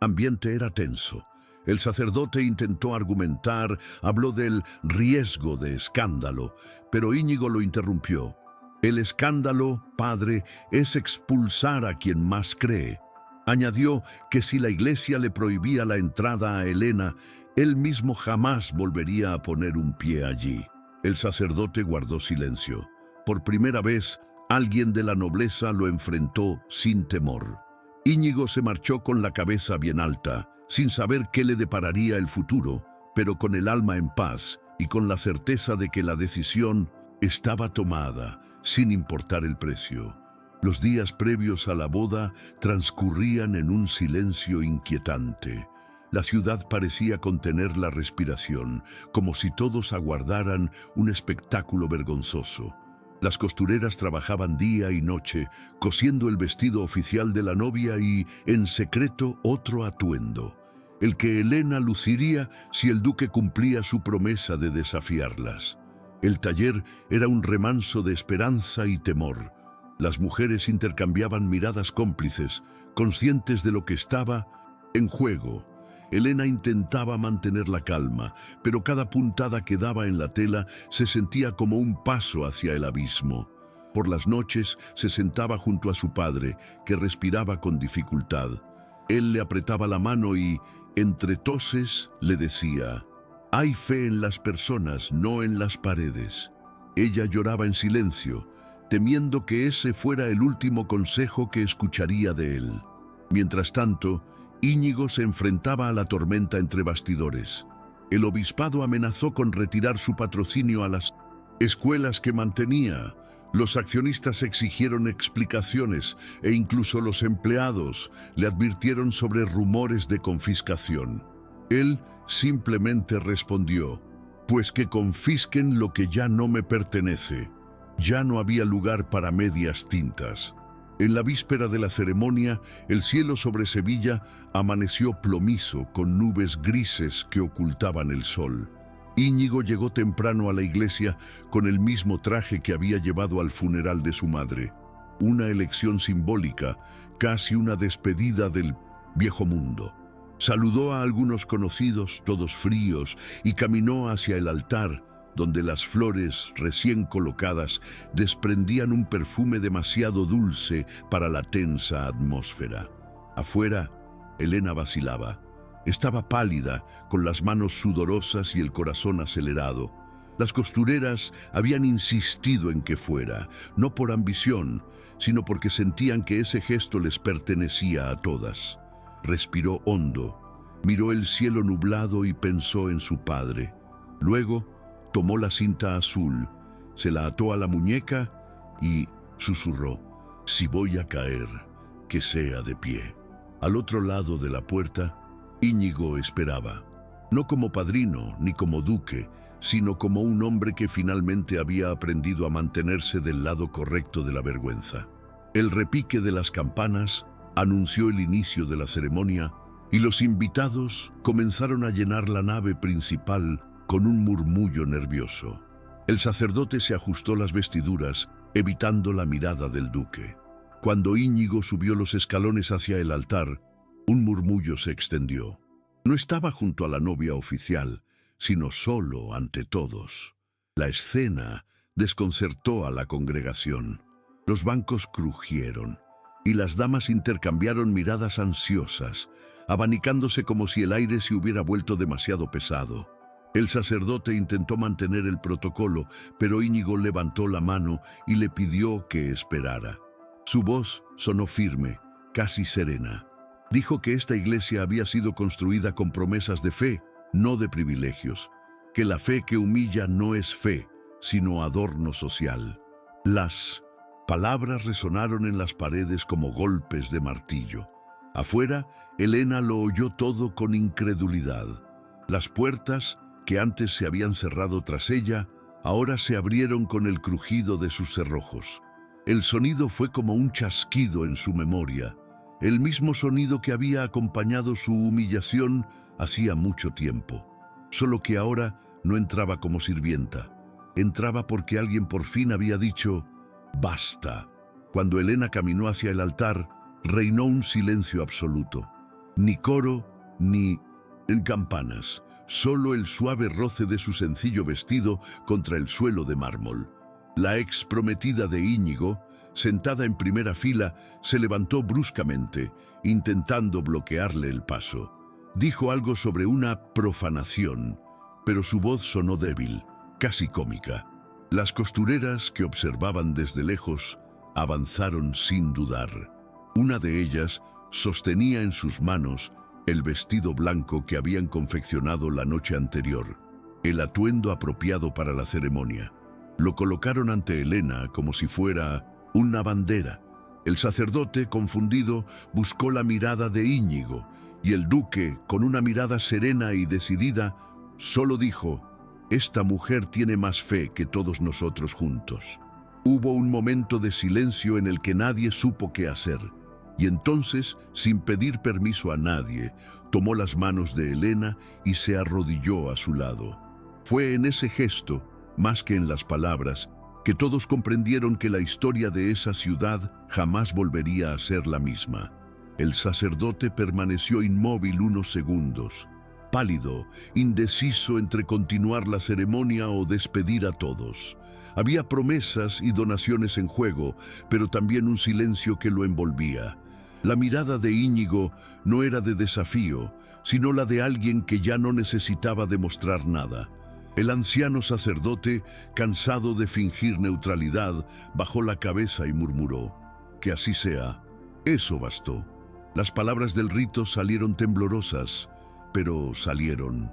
ambiente era tenso. El sacerdote intentó argumentar, habló del riesgo de escándalo, pero Íñigo lo interrumpió. El escándalo, padre, es expulsar a quien más cree. Añadió que si la iglesia le prohibía la entrada a Elena, él mismo jamás volvería a poner un pie allí. El sacerdote guardó silencio. Por primera vez, alguien de la nobleza lo enfrentó sin temor. Íñigo se marchó con la cabeza bien alta, sin saber qué le depararía el futuro, pero con el alma en paz y con la certeza de que la decisión estaba tomada, sin importar el precio. Los días previos a la boda transcurrían en un silencio inquietante. La ciudad parecía contener la respiración, como si todos aguardaran un espectáculo vergonzoso. Las costureras trabajaban día y noche, cosiendo el vestido oficial de la novia y, en secreto, otro atuendo, el que Helena luciría si el duque cumplía su promesa de desafiarlas. El taller era un remanso de esperanza y temor. Las mujeres intercambiaban miradas cómplices, conscientes de lo que estaba en juego. Helena intentaba mantener la calma, pero cada puntada que daba en la tela se sentía como un paso hacia el abismo. Por las noches se sentaba junto a su padre, que respiraba con dificultad. Él le apretaba la mano y, entre toses, le decía: «Hay fe en las personas, no en las paredes». Ella lloraba en silencio, temiendo que ese fuera el último consejo que escucharía de él. Mientras tanto, Íñigo se enfrentaba a la tormenta entre bastidores. El obispado amenazó con retirar su patrocinio a las escuelas que mantenía. Los accionistas exigieron explicaciones e incluso los empleados le advirtieron sobre rumores de confiscación. Él simplemente respondió: «Pues que confisquen lo que ya no me pertenece». Ya no había lugar para medias tintas. En la víspera de la ceremonia, el cielo sobre Sevilla amaneció plomizo con nubes grises que ocultaban el sol. Íñigo llegó temprano a la iglesia con el mismo traje que había llevado al funeral de su madre. Una elección simbólica, casi una despedida del viejo mundo. Saludó a algunos conocidos, todos fríos, y caminó hacia el altar, donde las flores recién colocadas desprendían un perfume demasiado dulce para la tensa atmósfera. Afuera, Helena vacilaba. Estaba pálida, con las manos sudorosas y el corazón acelerado. Las costureras habían insistido en que fuera, no por ambición, sino porque sentían que ese gesto les pertenecía a todas. Respiró hondo, miró el cielo nublado y pensó en su padre. Luego, tomó la cinta azul, se la ató a la muñeca y susurró: «Si voy a caer, que sea de pie». Al otro lado de la puerta, Íñigo esperaba, no como padrino ni como duque, sino como un hombre que finalmente había aprendido a mantenerse del lado correcto de la vergüenza. El repique de las campanas anunció el inicio de la ceremonia y los invitados comenzaron a llenar la nave principal con un murmullo nervioso. El sacerdote se ajustó las vestiduras, evitando la mirada del duque. Cuando Íñigo subió los escalones hacia el altar, un murmullo se extendió. No estaba junto a la novia oficial, sino solo ante todos. La escena desconcertó a la congregación. Los bancos crujieron, y las damas intercambiaron miradas ansiosas, abanicándose como si el aire se hubiera vuelto demasiado pesado. El sacerdote intentó mantener el protocolo, pero Íñigo levantó la mano y le pidió que esperara. Su voz sonó firme, casi serena. Dijo que esta iglesia había sido construida con promesas de fe, no de privilegios, que la fe que humilla no es fe, sino adorno social. Las palabras resonaron en las paredes como golpes de martillo. Afuera, Helena lo oyó todo con incredulidad. Las puertas, que antes se habían cerrado tras ella, ahora se abrieron con el crujido de sus cerrojos. El sonido fue como un chasquido en su memoria, el mismo sonido que había acompañado su humillación hacía mucho tiempo, solo que ahora no entraba como sirvienta. Entraba porque alguien por fin había dicho «basta». Cuando Helena caminó hacia el altar, reinó un silencio absoluto. Ni coro, ni campanas. Solo el suave roce de su sencillo vestido contra el suelo de mármol. La ex prometida de Íñigo, sentada en primera fila, se levantó bruscamente, intentando bloquearle el paso. Dijo algo sobre una profanación, pero su voz sonó débil, casi cómica. Las costureras, que observaban desde lejos, avanzaron sin dudar. Una de ellas Sostenía en sus manos el vestido blanco que habían confeccionado la noche anterior, el atuendo apropiado para la ceremonia. Lo colocaron ante Helena como si fuera una bandera. El sacerdote, confundido, buscó la mirada de Íñigo, y el duque, con una mirada serena y decidida, solo dijo: «Esta mujer tiene más fe que todos nosotros juntos». Hubo un momento de silencio en el que nadie supo qué hacer, y entonces, sin pedir permiso a nadie, tomó las manos de Helena y se arrodilló a su lado. Fue en ese gesto, más que en las palabras, que todos comprendieron que la historia de esa ciudad jamás volvería a ser la misma. El sacerdote permaneció inmóvil unos segundos, pálido, indeciso entre continuar la ceremonia o despedir a todos. Había promesas y donaciones en juego, pero también un silencio que lo envolvía. La mirada de Íñigo no era de desafío, sino la de alguien que ya no necesitaba demostrar nada. El anciano sacerdote, cansado de fingir neutralidad, bajó la cabeza y murmuró: «Que así sea». Eso bastó. Las palabras del rito salieron temblorosas, pero salieron.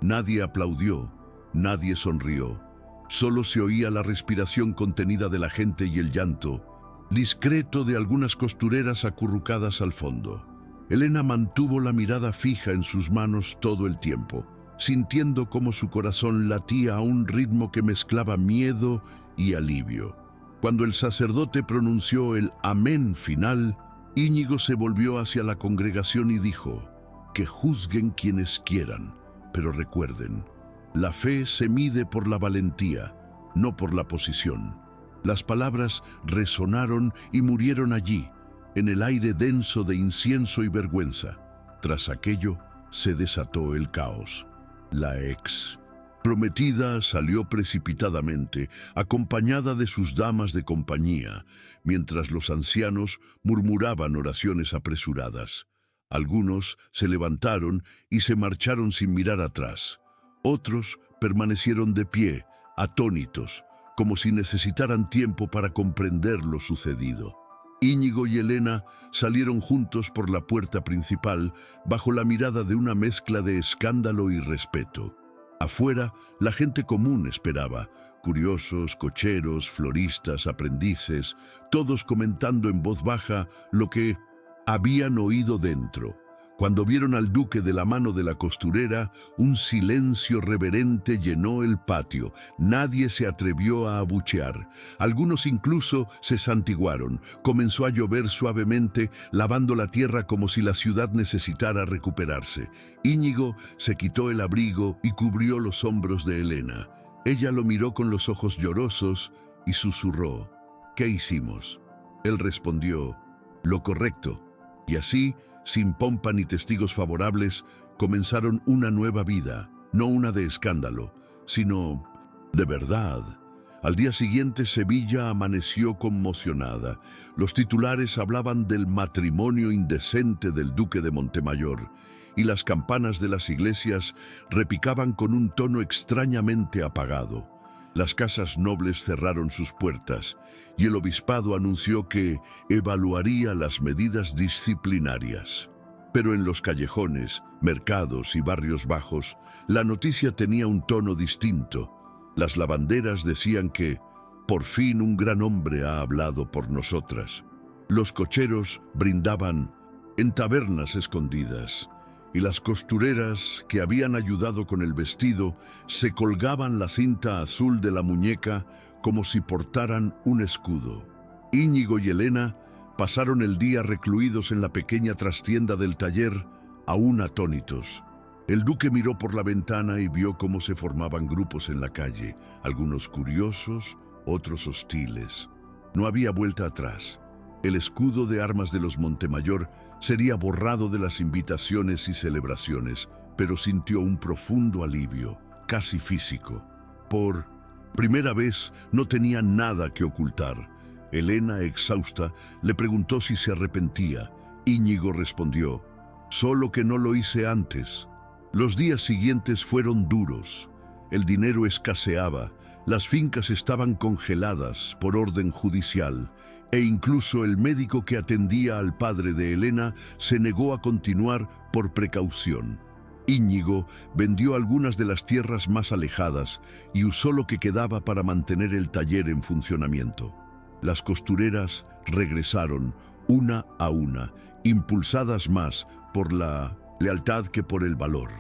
Nadie aplaudió, nadie sonrió. Solo se oía la respiración contenida de la gente y el llanto, discreto, de algunas costureras acurrucadas al fondo. Helena mantuvo la mirada fija en sus manos todo el tiempo, sintiendo cómo su corazón latía a un ritmo que mezclaba miedo y alivio. Cuando el sacerdote pronunció el amén final, Íñigo se volvió hacia la congregación y dijo: «Que juzguen quienes quieran, pero recuerden, la fe se mide por la valentía, no por la posición». Las palabras resonaron y murieron allí, en el aire denso de incienso y vergüenza. Tras aquello, se desató el caos. La ex prometida salió precipitadamente, acompañada de sus damas de compañía, mientras los ancianos murmuraban oraciones apresuradas. Algunos se levantaron y se marcharon sin mirar atrás. Otros permanecieron de pie, atónitos, como si necesitaran tiempo para comprender lo sucedido. Íñigo y Helena salieron juntos por la puerta principal, bajo la mirada de una mezcla de escándalo y respeto. Afuera, la gente común esperaba, curiosos, cocheros, floristas, aprendices, todos comentando en voz baja lo que habían oído dentro. Cuando vieron al duque de la mano de la costurera, un silencio reverente llenó el patio. Nadie se atrevió a abuchear. Algunos incluso se santiguaron. Comenzó a llover suavemente, lavando la tierra como si la ciudad necesitara recuperarse. Íñigo se quitó el abrigo y cubrió los hombros de Helena. Ella lo miró con los ojos llorosos y susurró: «¿Qué hicimos?». Él respondió: «Lo correcto». Y así, sin pompa ni testigos favorables, comenzaron una nueva vida, no una de escándalo, sino de verdad. Al día siguiente, Sevilla amaneció conmocionada. Los titulares hablaban del matrimonio indecente del duque de Montemayor, y las campanas de las iglesias repicaban con un tono extrañamente apagado. Las casas nobles cerraron sus puertas y el obispado anunció que evaluaría las medidas disciplinarias. Pero en los callejones, mercados y barrios bajos, la noticia tenía un tono distinto. Las lavanderas decían que «por fin un gran hombre ha hablado por nosotras». Los cocheros brindaban en tabernas escondidas, y las costureras que habían ayudado con el vestido se colgaban la cinta azul de la muñeca como si portaran un escudo. Íñigo y Helena pasaron el día recluidos en la pequeña trastienda del taller, aún atónitos. El duque miró por la ventana y vio cómo se formaban grupos en la calle, algunos curiosos, otros hostiles. No había vuelta atrás. El escudo de armas de los Montemayor sería borrado de las invitaciones y celebraciones, pero sintió un profundo alivio, casi físico. Por primera vez no tenía nada que ocultar. Helena, exhausta, le preguntó si se arrepentía. Íñigo respondió: «Solo que no lo hice antes». Los días siguientes fueron duros. El dinero escaseaba, Las fincas estaban congeladas por orden judicial e incluso el médico que atendía al padre de Elena se negó a continuar por precaución. Íñigo vendió algunas de las tierras más alejadas y usó lo que quedaba para mantener el taller en funcionamiento. Las costureras regresaron una a una, impulsadas más por la lealtad que por el valor.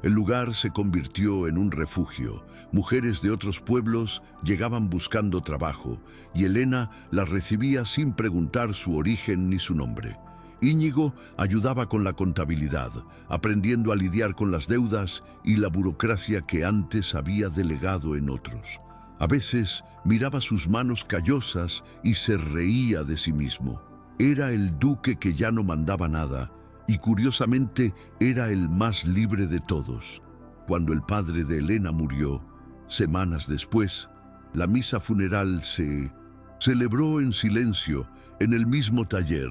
El lugar se convirtió en un refugio. Mujeres de otros pueblos llegaban buscando trabajo y Elena las recibía sin preguntar su origen ni su nombre. Íñigo ayudaba con la contabilidad, aprendiendo a lidiar con las deudas y la burocracia que antes había delegado en otros. A veces miraba sus manos callosas y se reía de sí mismo. Era el duque que ya no mandaba nada y curiosamente era el más libre de todos. Cuando el padre de Elena murió, semanas después, la misa funeral se celebró en silencio en el mismo taller.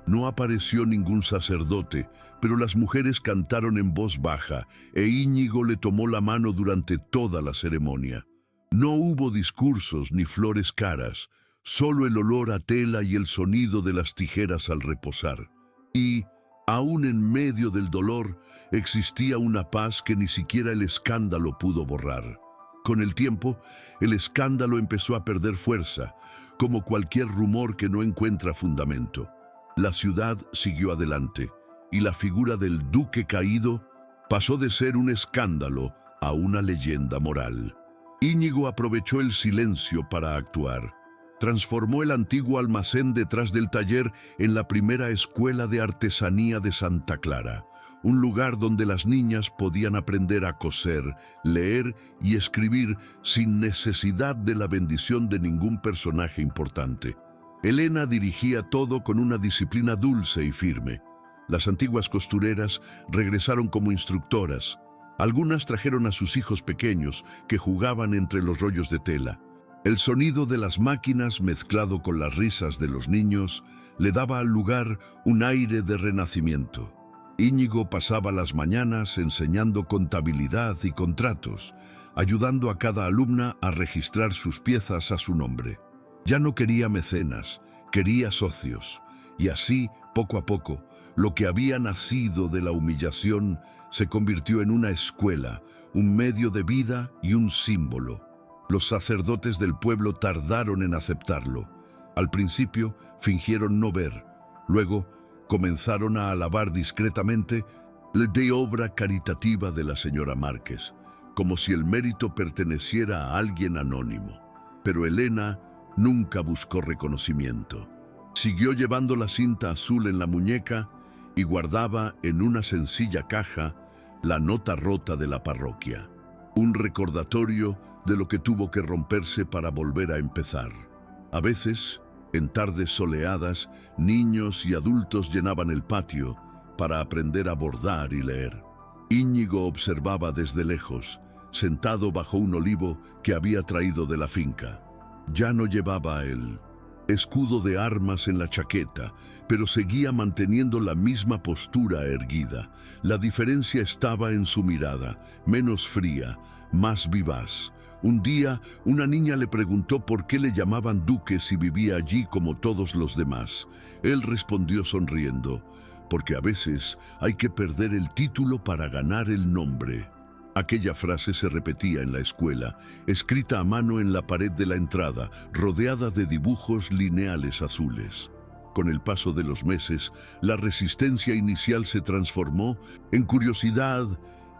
No apareció ningún sacerdote, pero las mujeres cantaron en voz baja e Íñigo le tomó la mano durante toda la ceremonia. No hubo discursos ni flores caras, solo el olor a tela y el sonido de las tijeras al reposar. Y, aún en medio del dolor, existía una paz que ni siquiera el escándalo pudo borrar. Con el tiempo, el escándalo empezó a perder fuerza, como cualquier rumor que no encuentra fundamento. La ciudad siguió adelante, y la figura del duque caído pasó de ser un escándalo a una leyenda moral. Íñigo aprovechó el silencio para actuar. Transformó el antiguo almacén detrás del taller en la primera escuela de artesanía de Santa Clara, un lugar donde las niñas podían aprender a coser, leer y escribir sin necesidad de la bendición de ningún personaje importante. Elena dirigía todo con una disciplina dulce y firme. Las antiguas costureras regresaron como instructoras. Algunas trajeron a sus hijos pequeños que jugaban entre los rollos de tela. El sonido de las máquinas mezclado con las risas de los niños le daba al lugar un aire de renacimiento. Íñigo pasaba las mañanas enseñando contabilidad y contratos, ayudando a cada alumna a registrar sus piezas a su nombre. Ya no quería mecenas, quería socios, y así, poco a poco, lo que había nacido de la humillación se convirtió en una escuela, un medio de vida y un símbolo. Los sacerdotes del pueblo tardaron en aceptarlo. Al principio fingieron no ver, luego comenzaron a alabar discretamente la obra caritativa de la señora Márquez, como si el mérito perteneciera a alguien anónimo. Pero Elena nunca buscó reconocimiento. Siguió llevando la cinta azul en la muñeca y guardaba en una sencilla caja la nota rota de la parroquia, un recordatorio de lo que tuvo que romperse para volver a empezar. A veces, en tardes soleadas, niños y adultos llenaban el patio para aprender a bordar y leer. Íñigo observaba desde lejos, sentado bajo un olivo que había traído de la finca. Ya no llevaba el escudo de armas en la chaqueta, pero seguía manteniendo la misma postura erguida. La diferencia estaba en su mirada, menos fría, más vivaz. Un día, una niña le preguntó por qué le llamaban duque si vivía allí como todos los demás. Él respondió sonriendo, porque a veces hay que perder el título para ganar el nombre. Aquella frase se repetía en la escuela, escrita a mano en la pared de la entrada, rodeada de dibujos lineales azules. Con el paso de los meses, la resistencia inicial se transformó en curiosidad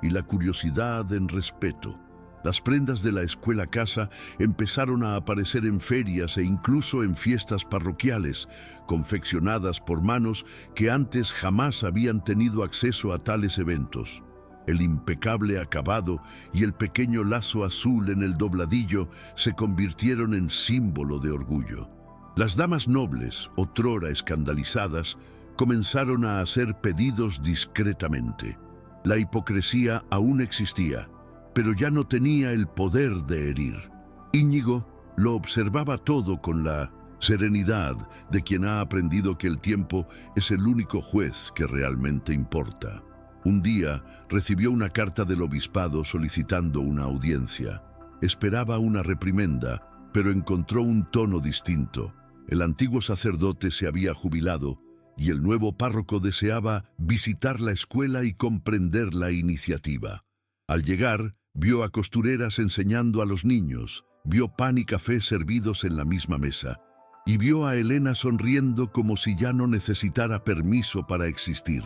y la curiosidad en respeto. Las prendas de la escuela casa empezaron a aparecer en ferias e incluso en fiestas parroquiales, confeccionadas por manos que antes jamás habían tenido acceso a tales eventos. El impecable acabado y el pequeño lazo azul en el dobladillo se convirtieron en símbolo de orgullo. Las damas nobles, otrora escandalizadas, comenzaron a hacer pedidos discretamente. La hipocresía aún existía, pero ya no tenía el poder de herir. Íñigo lo observaba todo con la serenidad de quien ha aprendido que el tiempo es el único juez que realmente importa. Un día recibió una carta del obispado solicitando una audiencia. Esperaba una reprimenda, pero encontró un tono distinto. El antiguo sacerdote se había jubilado y el nuevo párroco deseaba visitar la escuela y comprender la iniciativa. Al llegar, vio a costureras enseñando a los niños, vio pan y café servidos en la misma mesa, y vio a Elena sonriendo como si ya no necesitara permiso para existir.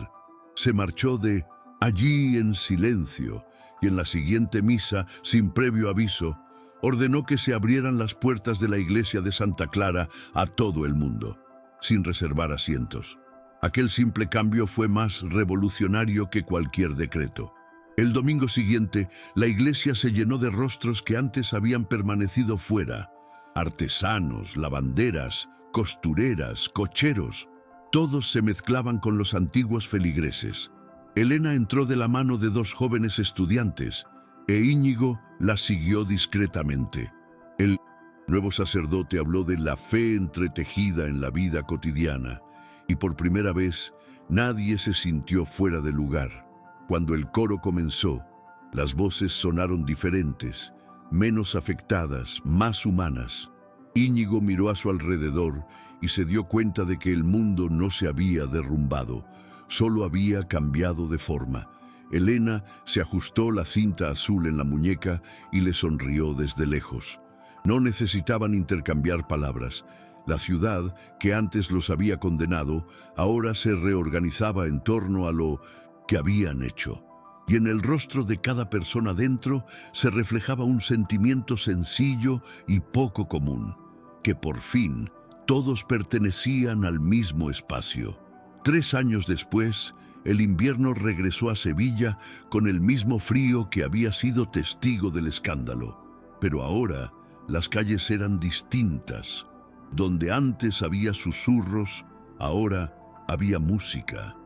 Se marchó de allí en silencio, y en la siguiente misa, sin previo aviso, ordenó que se abrieran las puertas de la iglesia de Santa Clara a todo el mundo, sin reservar asientos. Aquel simple cambio fue más revolucionario que cualquier decreto. El domingo siguiente, la iglesia se llenó de rostros que antes habían permanecido fuera. Artesanos, lavanderas, costureras, cocheros. Todos se mezclaban con los antiguos feligreses. Elena entró de la mano de dos jóvenes estudiantes, e Íñigo la siguió discretamente. El nuevo sacerdote habló de la fe entretejida en la vida cotidiana, y por primera vez nadie se sintió fuera de lugar. Cuando el coro comenzó, las voces sonaron diferentes, menos afectadas, más humanas. Íñigo miró a su alrededor y se dio cuenta de que el mundo no se había derrumbado, solo había cambiado de forma. Elena se ajustó la cinta azul en la muñeca y le sonrió desde lejos. No necesitaban intercambiar palabras. La ciudad, que antes los había condenado, ahora se reorganizaba en torno a lo que habían hecho. Y en el rostro de cada persona dentro se reflejaba un sentimiento sencillo y poco común, que por fin todos pertenecían al mismo espacio. 3 años después, el invierno regresó a Sevilla con el mismo frío que había sido testigo del escándalo. Pero ahora las calles eran distintas. Donde antes había susurros, ahora había música.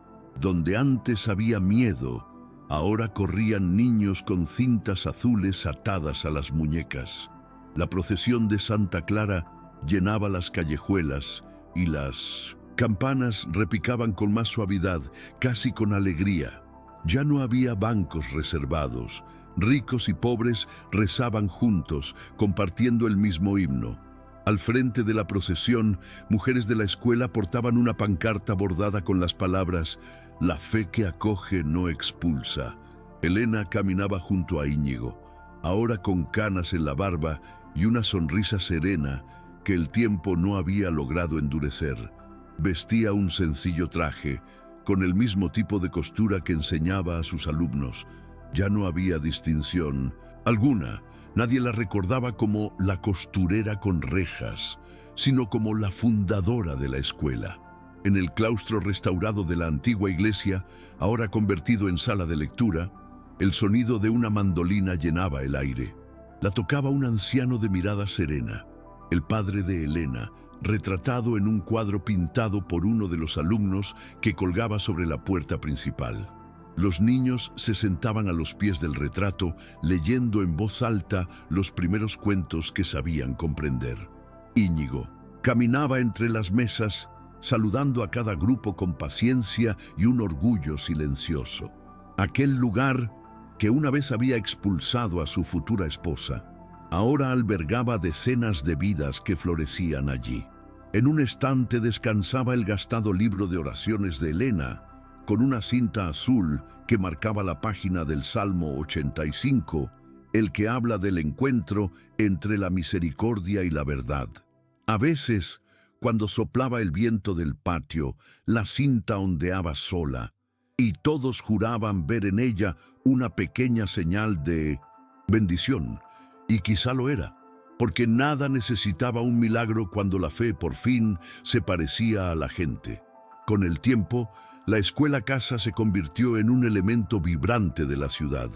Donde antes había miedo, ahora corrían niños con cintas azules atadas a las muñecas. La procesión de Santa Clara llenaba las callejuelas y las campanas repicaban con más suavidad, casi con alegría. Ya no había bancos reservados. Ricos y pobres rezaban juntos, compartiendo el mismo himno. Al frente de la procesión, mujeres de la escuela portaban una pancarta bordada con las palabras «La fe que acoge no expulsa». Elena caminaba junto a Íñigo, ahora con canas en la barba y una sonrisa serena que el tiempo no había logrado endurecer. Vestía un sencillo traje, con el mismo tipo de costura que enseñaba a sus alumnos. Ya no había distinción alguna. Nadie la recordaba como la costurera con rejas, sino como la fundadora de la escuela. En el claustro restaurado de la antigua iglesia, ahora convertido en sala de lectura, el sonido de una mandolina llenaba el aire. La tocaba un anciano de mirada serena, el padre de Elena, retratado en un cuadro pintado por uno de los alumnos que colgaba sobre la puerta principal. Los niños se sentaban a los pies del retrato, leyendo en voz alta los primeros cuentos que sabían comprender. Íñigo caminaba entre las mesas, saludando a cada grupo con paciencia y un orgullo silencioso. Aquel lugar, que una vez había expulsado a su futura esposa, ahora albergaba decenas de vidas que florecían allí. En un estante descansaba el gastado libro de oraciones de Elena, con una cinta azul que marcaba la página del Salmo 85, el que habla del encuentro entre la misericordia y la verdad. A veces, cuando soplaba el viento del patio, la cinta ondeaba sola, y todos juraban ver en ella una pequeña señal de bendición, y quizá lo era, porque nada necesitaba un milagro cuando la fe por fin se parecía a la gente. Con el tiempo, la escuela casa se convirtió en un elemento vibrante de la ciudad.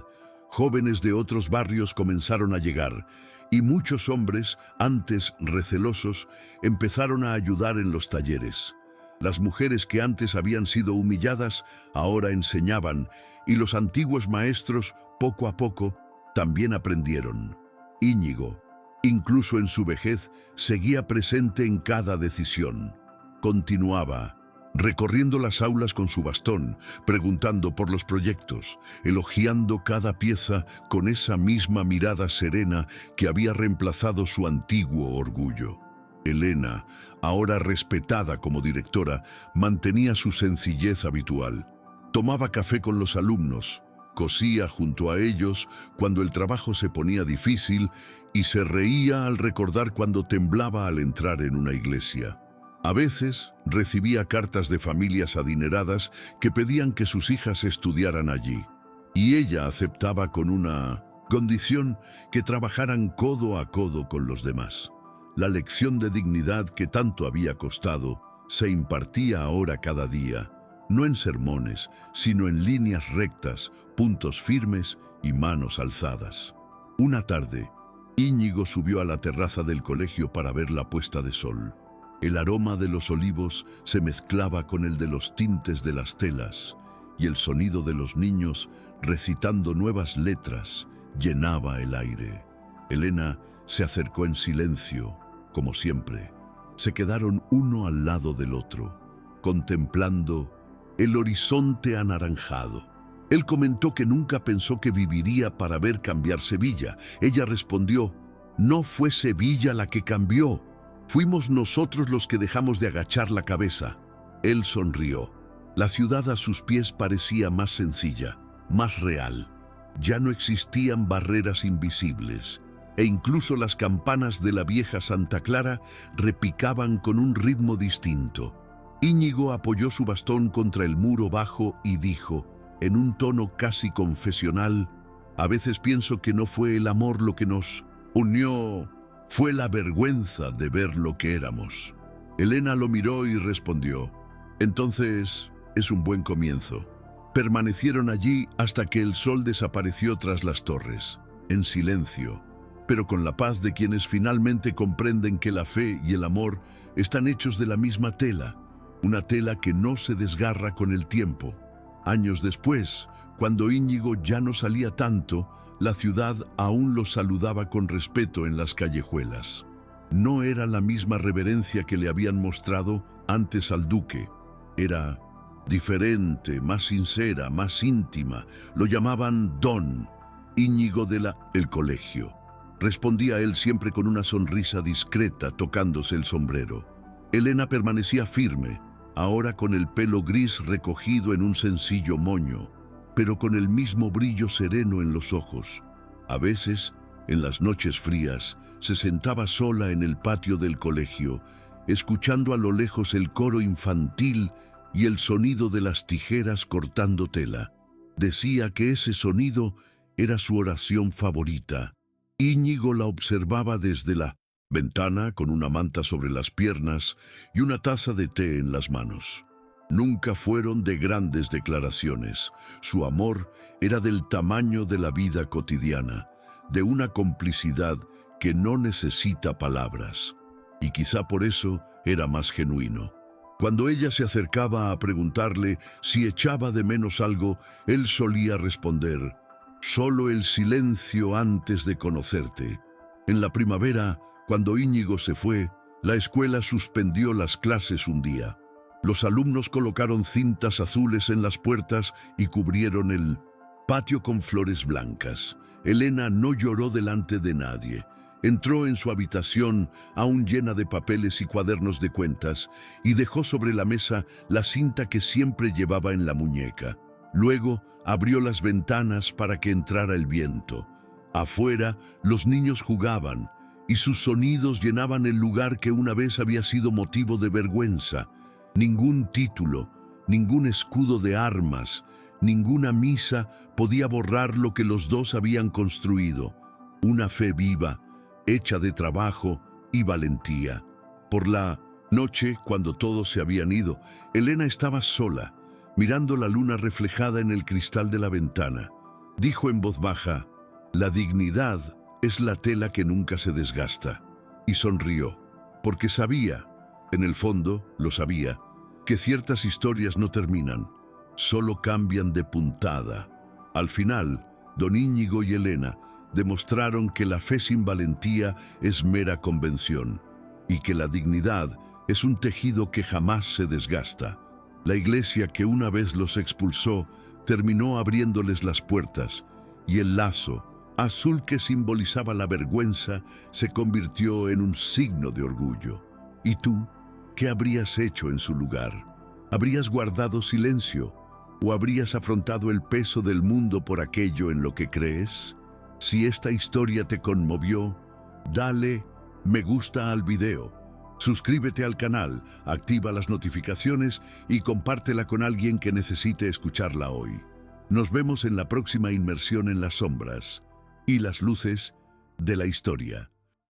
Jóvenes de otros barrios comenzaron a llegar, y muchos hombres, antes recelosos, empezaron a ayudar en los talleres. Las mujeres que antes habían sido humilladas, ahora enseñaban, y los antiguos maestros, poco a poco, también aprendieron. Íñigo, incluso en su vejez, seguía presente en cada decisión. Continuaba: recorriendo las aulas con su bastón, preguntando por los proyectos, elogiando cada pieza con esa misma mirada serena que había reemplazado su antiguo orgullo. Elena, ahora respetada como directora, mantenía su sencillez habitual. Tomaba café con los alumnos, cosía junto a ellos cuando el trabajo se ponía difícil y se reía al recordar cuando temblaba al entrar en una iglesia. A veces recibía cartas de familias adineradas que pedían que sus hijas estudiaran allí, y ella aceptaba con una condición: que trabajaran codo a codo con los demás. La lección de dignidad que tanto había costado se impartía ahora cada día, no en sermones, sino en líneas rectas, puntos firmes y manos alzadas. Una tarde, Íñigo subió a la terraza del colegio para ver la puesta de sol. El aroma de los olivos se mezclaba con el de los tintes de las telas, y el sonido de los niños recitando nuevas letras llenaba el aire. Elena se acercó en silencio, como siempre. Se quedaron uno al lado del otro, contemplando el horizonte anaranjado. Él comentó que nunca pensó que viviría para ver cambiar Sevilla. Ella respondió: no fue Sevilla la que cambió. Fuimos nosotros los que dejamos de agachar la cabeza. Él sonrió. La ciudad a sus pies parecía más sencilla, más real. Ya no existían barreras invisibles, e incluso las campanas de la vieja Santa Clara repicaban con un ritmo distinto. Íñigo apoyó su bastón contra el muro bajo y dijo, en un tono casi confesional: a veces pienso que no fue el amor lo que nos unió, fue la vergüenza de ver lo que éramos. Elena lo miró y respondió: entonces es un buen comienzo. Permanecieron allí hasta que el sol desapareció tras las torres, en silencio, pero con la paz de quienes finalmente comprenden que la fe y el amor están hechos de la misma tela, una tela que no se desgarra con el tiempo. Años después, cuando Íñigo ya no salía tanto, la ciudad aún lo saludaba con respeto en las callejuelas. No era la misma reverencia que le habían mostrado antes al duque. Era diferente, más sincera, más íntima. Lo llamaban Don Íñigo el colegio. Respondía él siempre con una sonrisa discreta, tocándose el sombrero. Elena permanecía firme, ahora con el pelo gris recogido en un sencillo moño, pero con el mismo brillo sereno en los ojos. A veces, en las noches frías, se sentaba sola en el patio del colegio, escuchando a lo lejos el coro infantil y el sonido de las tijeras cortando tela. Decía que ese sonido era su oración favorita. Íñigo la observaba desde la ventana con una manta sobre las piernas y una taza de té en las manos. Nunca fueron de grandes declaraciones. Su amor era del tamaño de la vida cotidiana, de una complicidad que no necesita palabras. Y quizá por eso era más genuino. Cuando ella se acercaba a preguntarle si echaba de menos algo, él solía responder: solo el silencio antes de conocerte. En la primavera, cuando Íñigo se fue, la escuela suspendió las clases un día. Los alumnos colocaron cintas azules en las puertas y cubrieron el patio con flores blancas. Elena no lloró delante de nadie. Entró en su habitación, aún llena de papeles y cuadernos de cuentas, y dejó sobre la mesa la cinta que siempre llevaba en la muñeca. Luego abrió las ventanas para que entrara el viento. Afuera, los niños jugaban, y sus sonidos llenaban el lugar que una vez había sido motivo de vergüenza. Ningún título, ningún escudo de armas, ninguna misa podía borrar lo que los dos habían construido: una fe viva, hecha de trabajo y valentía. Por la noche, cuando todos se habían ido, Elena estaba sola, mirando la luna reflejada en el cristal de la ventana. Dijo en voz baja: la dignidad es la tela que nunca se desgasta. Y sonrió, porque sabía, en el fondo lo sabía, que ciertas historias no terminan, solo cambian de puntada. Al final, don Íñigo y Elena demostraron que la fe sin valentía es mera convención, y que la dignidad es un tejido que jamás se desgasta. La iglesia que una vez los expulsó terminó abriéndoles las puertas, y el lazo, azul que simbolizaba la vergüenza, se convirtió en un signo de orgullo. ¿Y tú? ¿Qué habrías hecho en su lugar? ¿Habrías guardado silencio? ¿O habrías afrontado el peso del mundo por aquello en lo que crees? Si esta historia te conmovió, dale me gusta al video, suscríbete al canal, activa las notificaciones y compártela con alguien que necesite escucharla hoy. Nos vemos en la próxima inmersión en las sombras y las luces de la historia.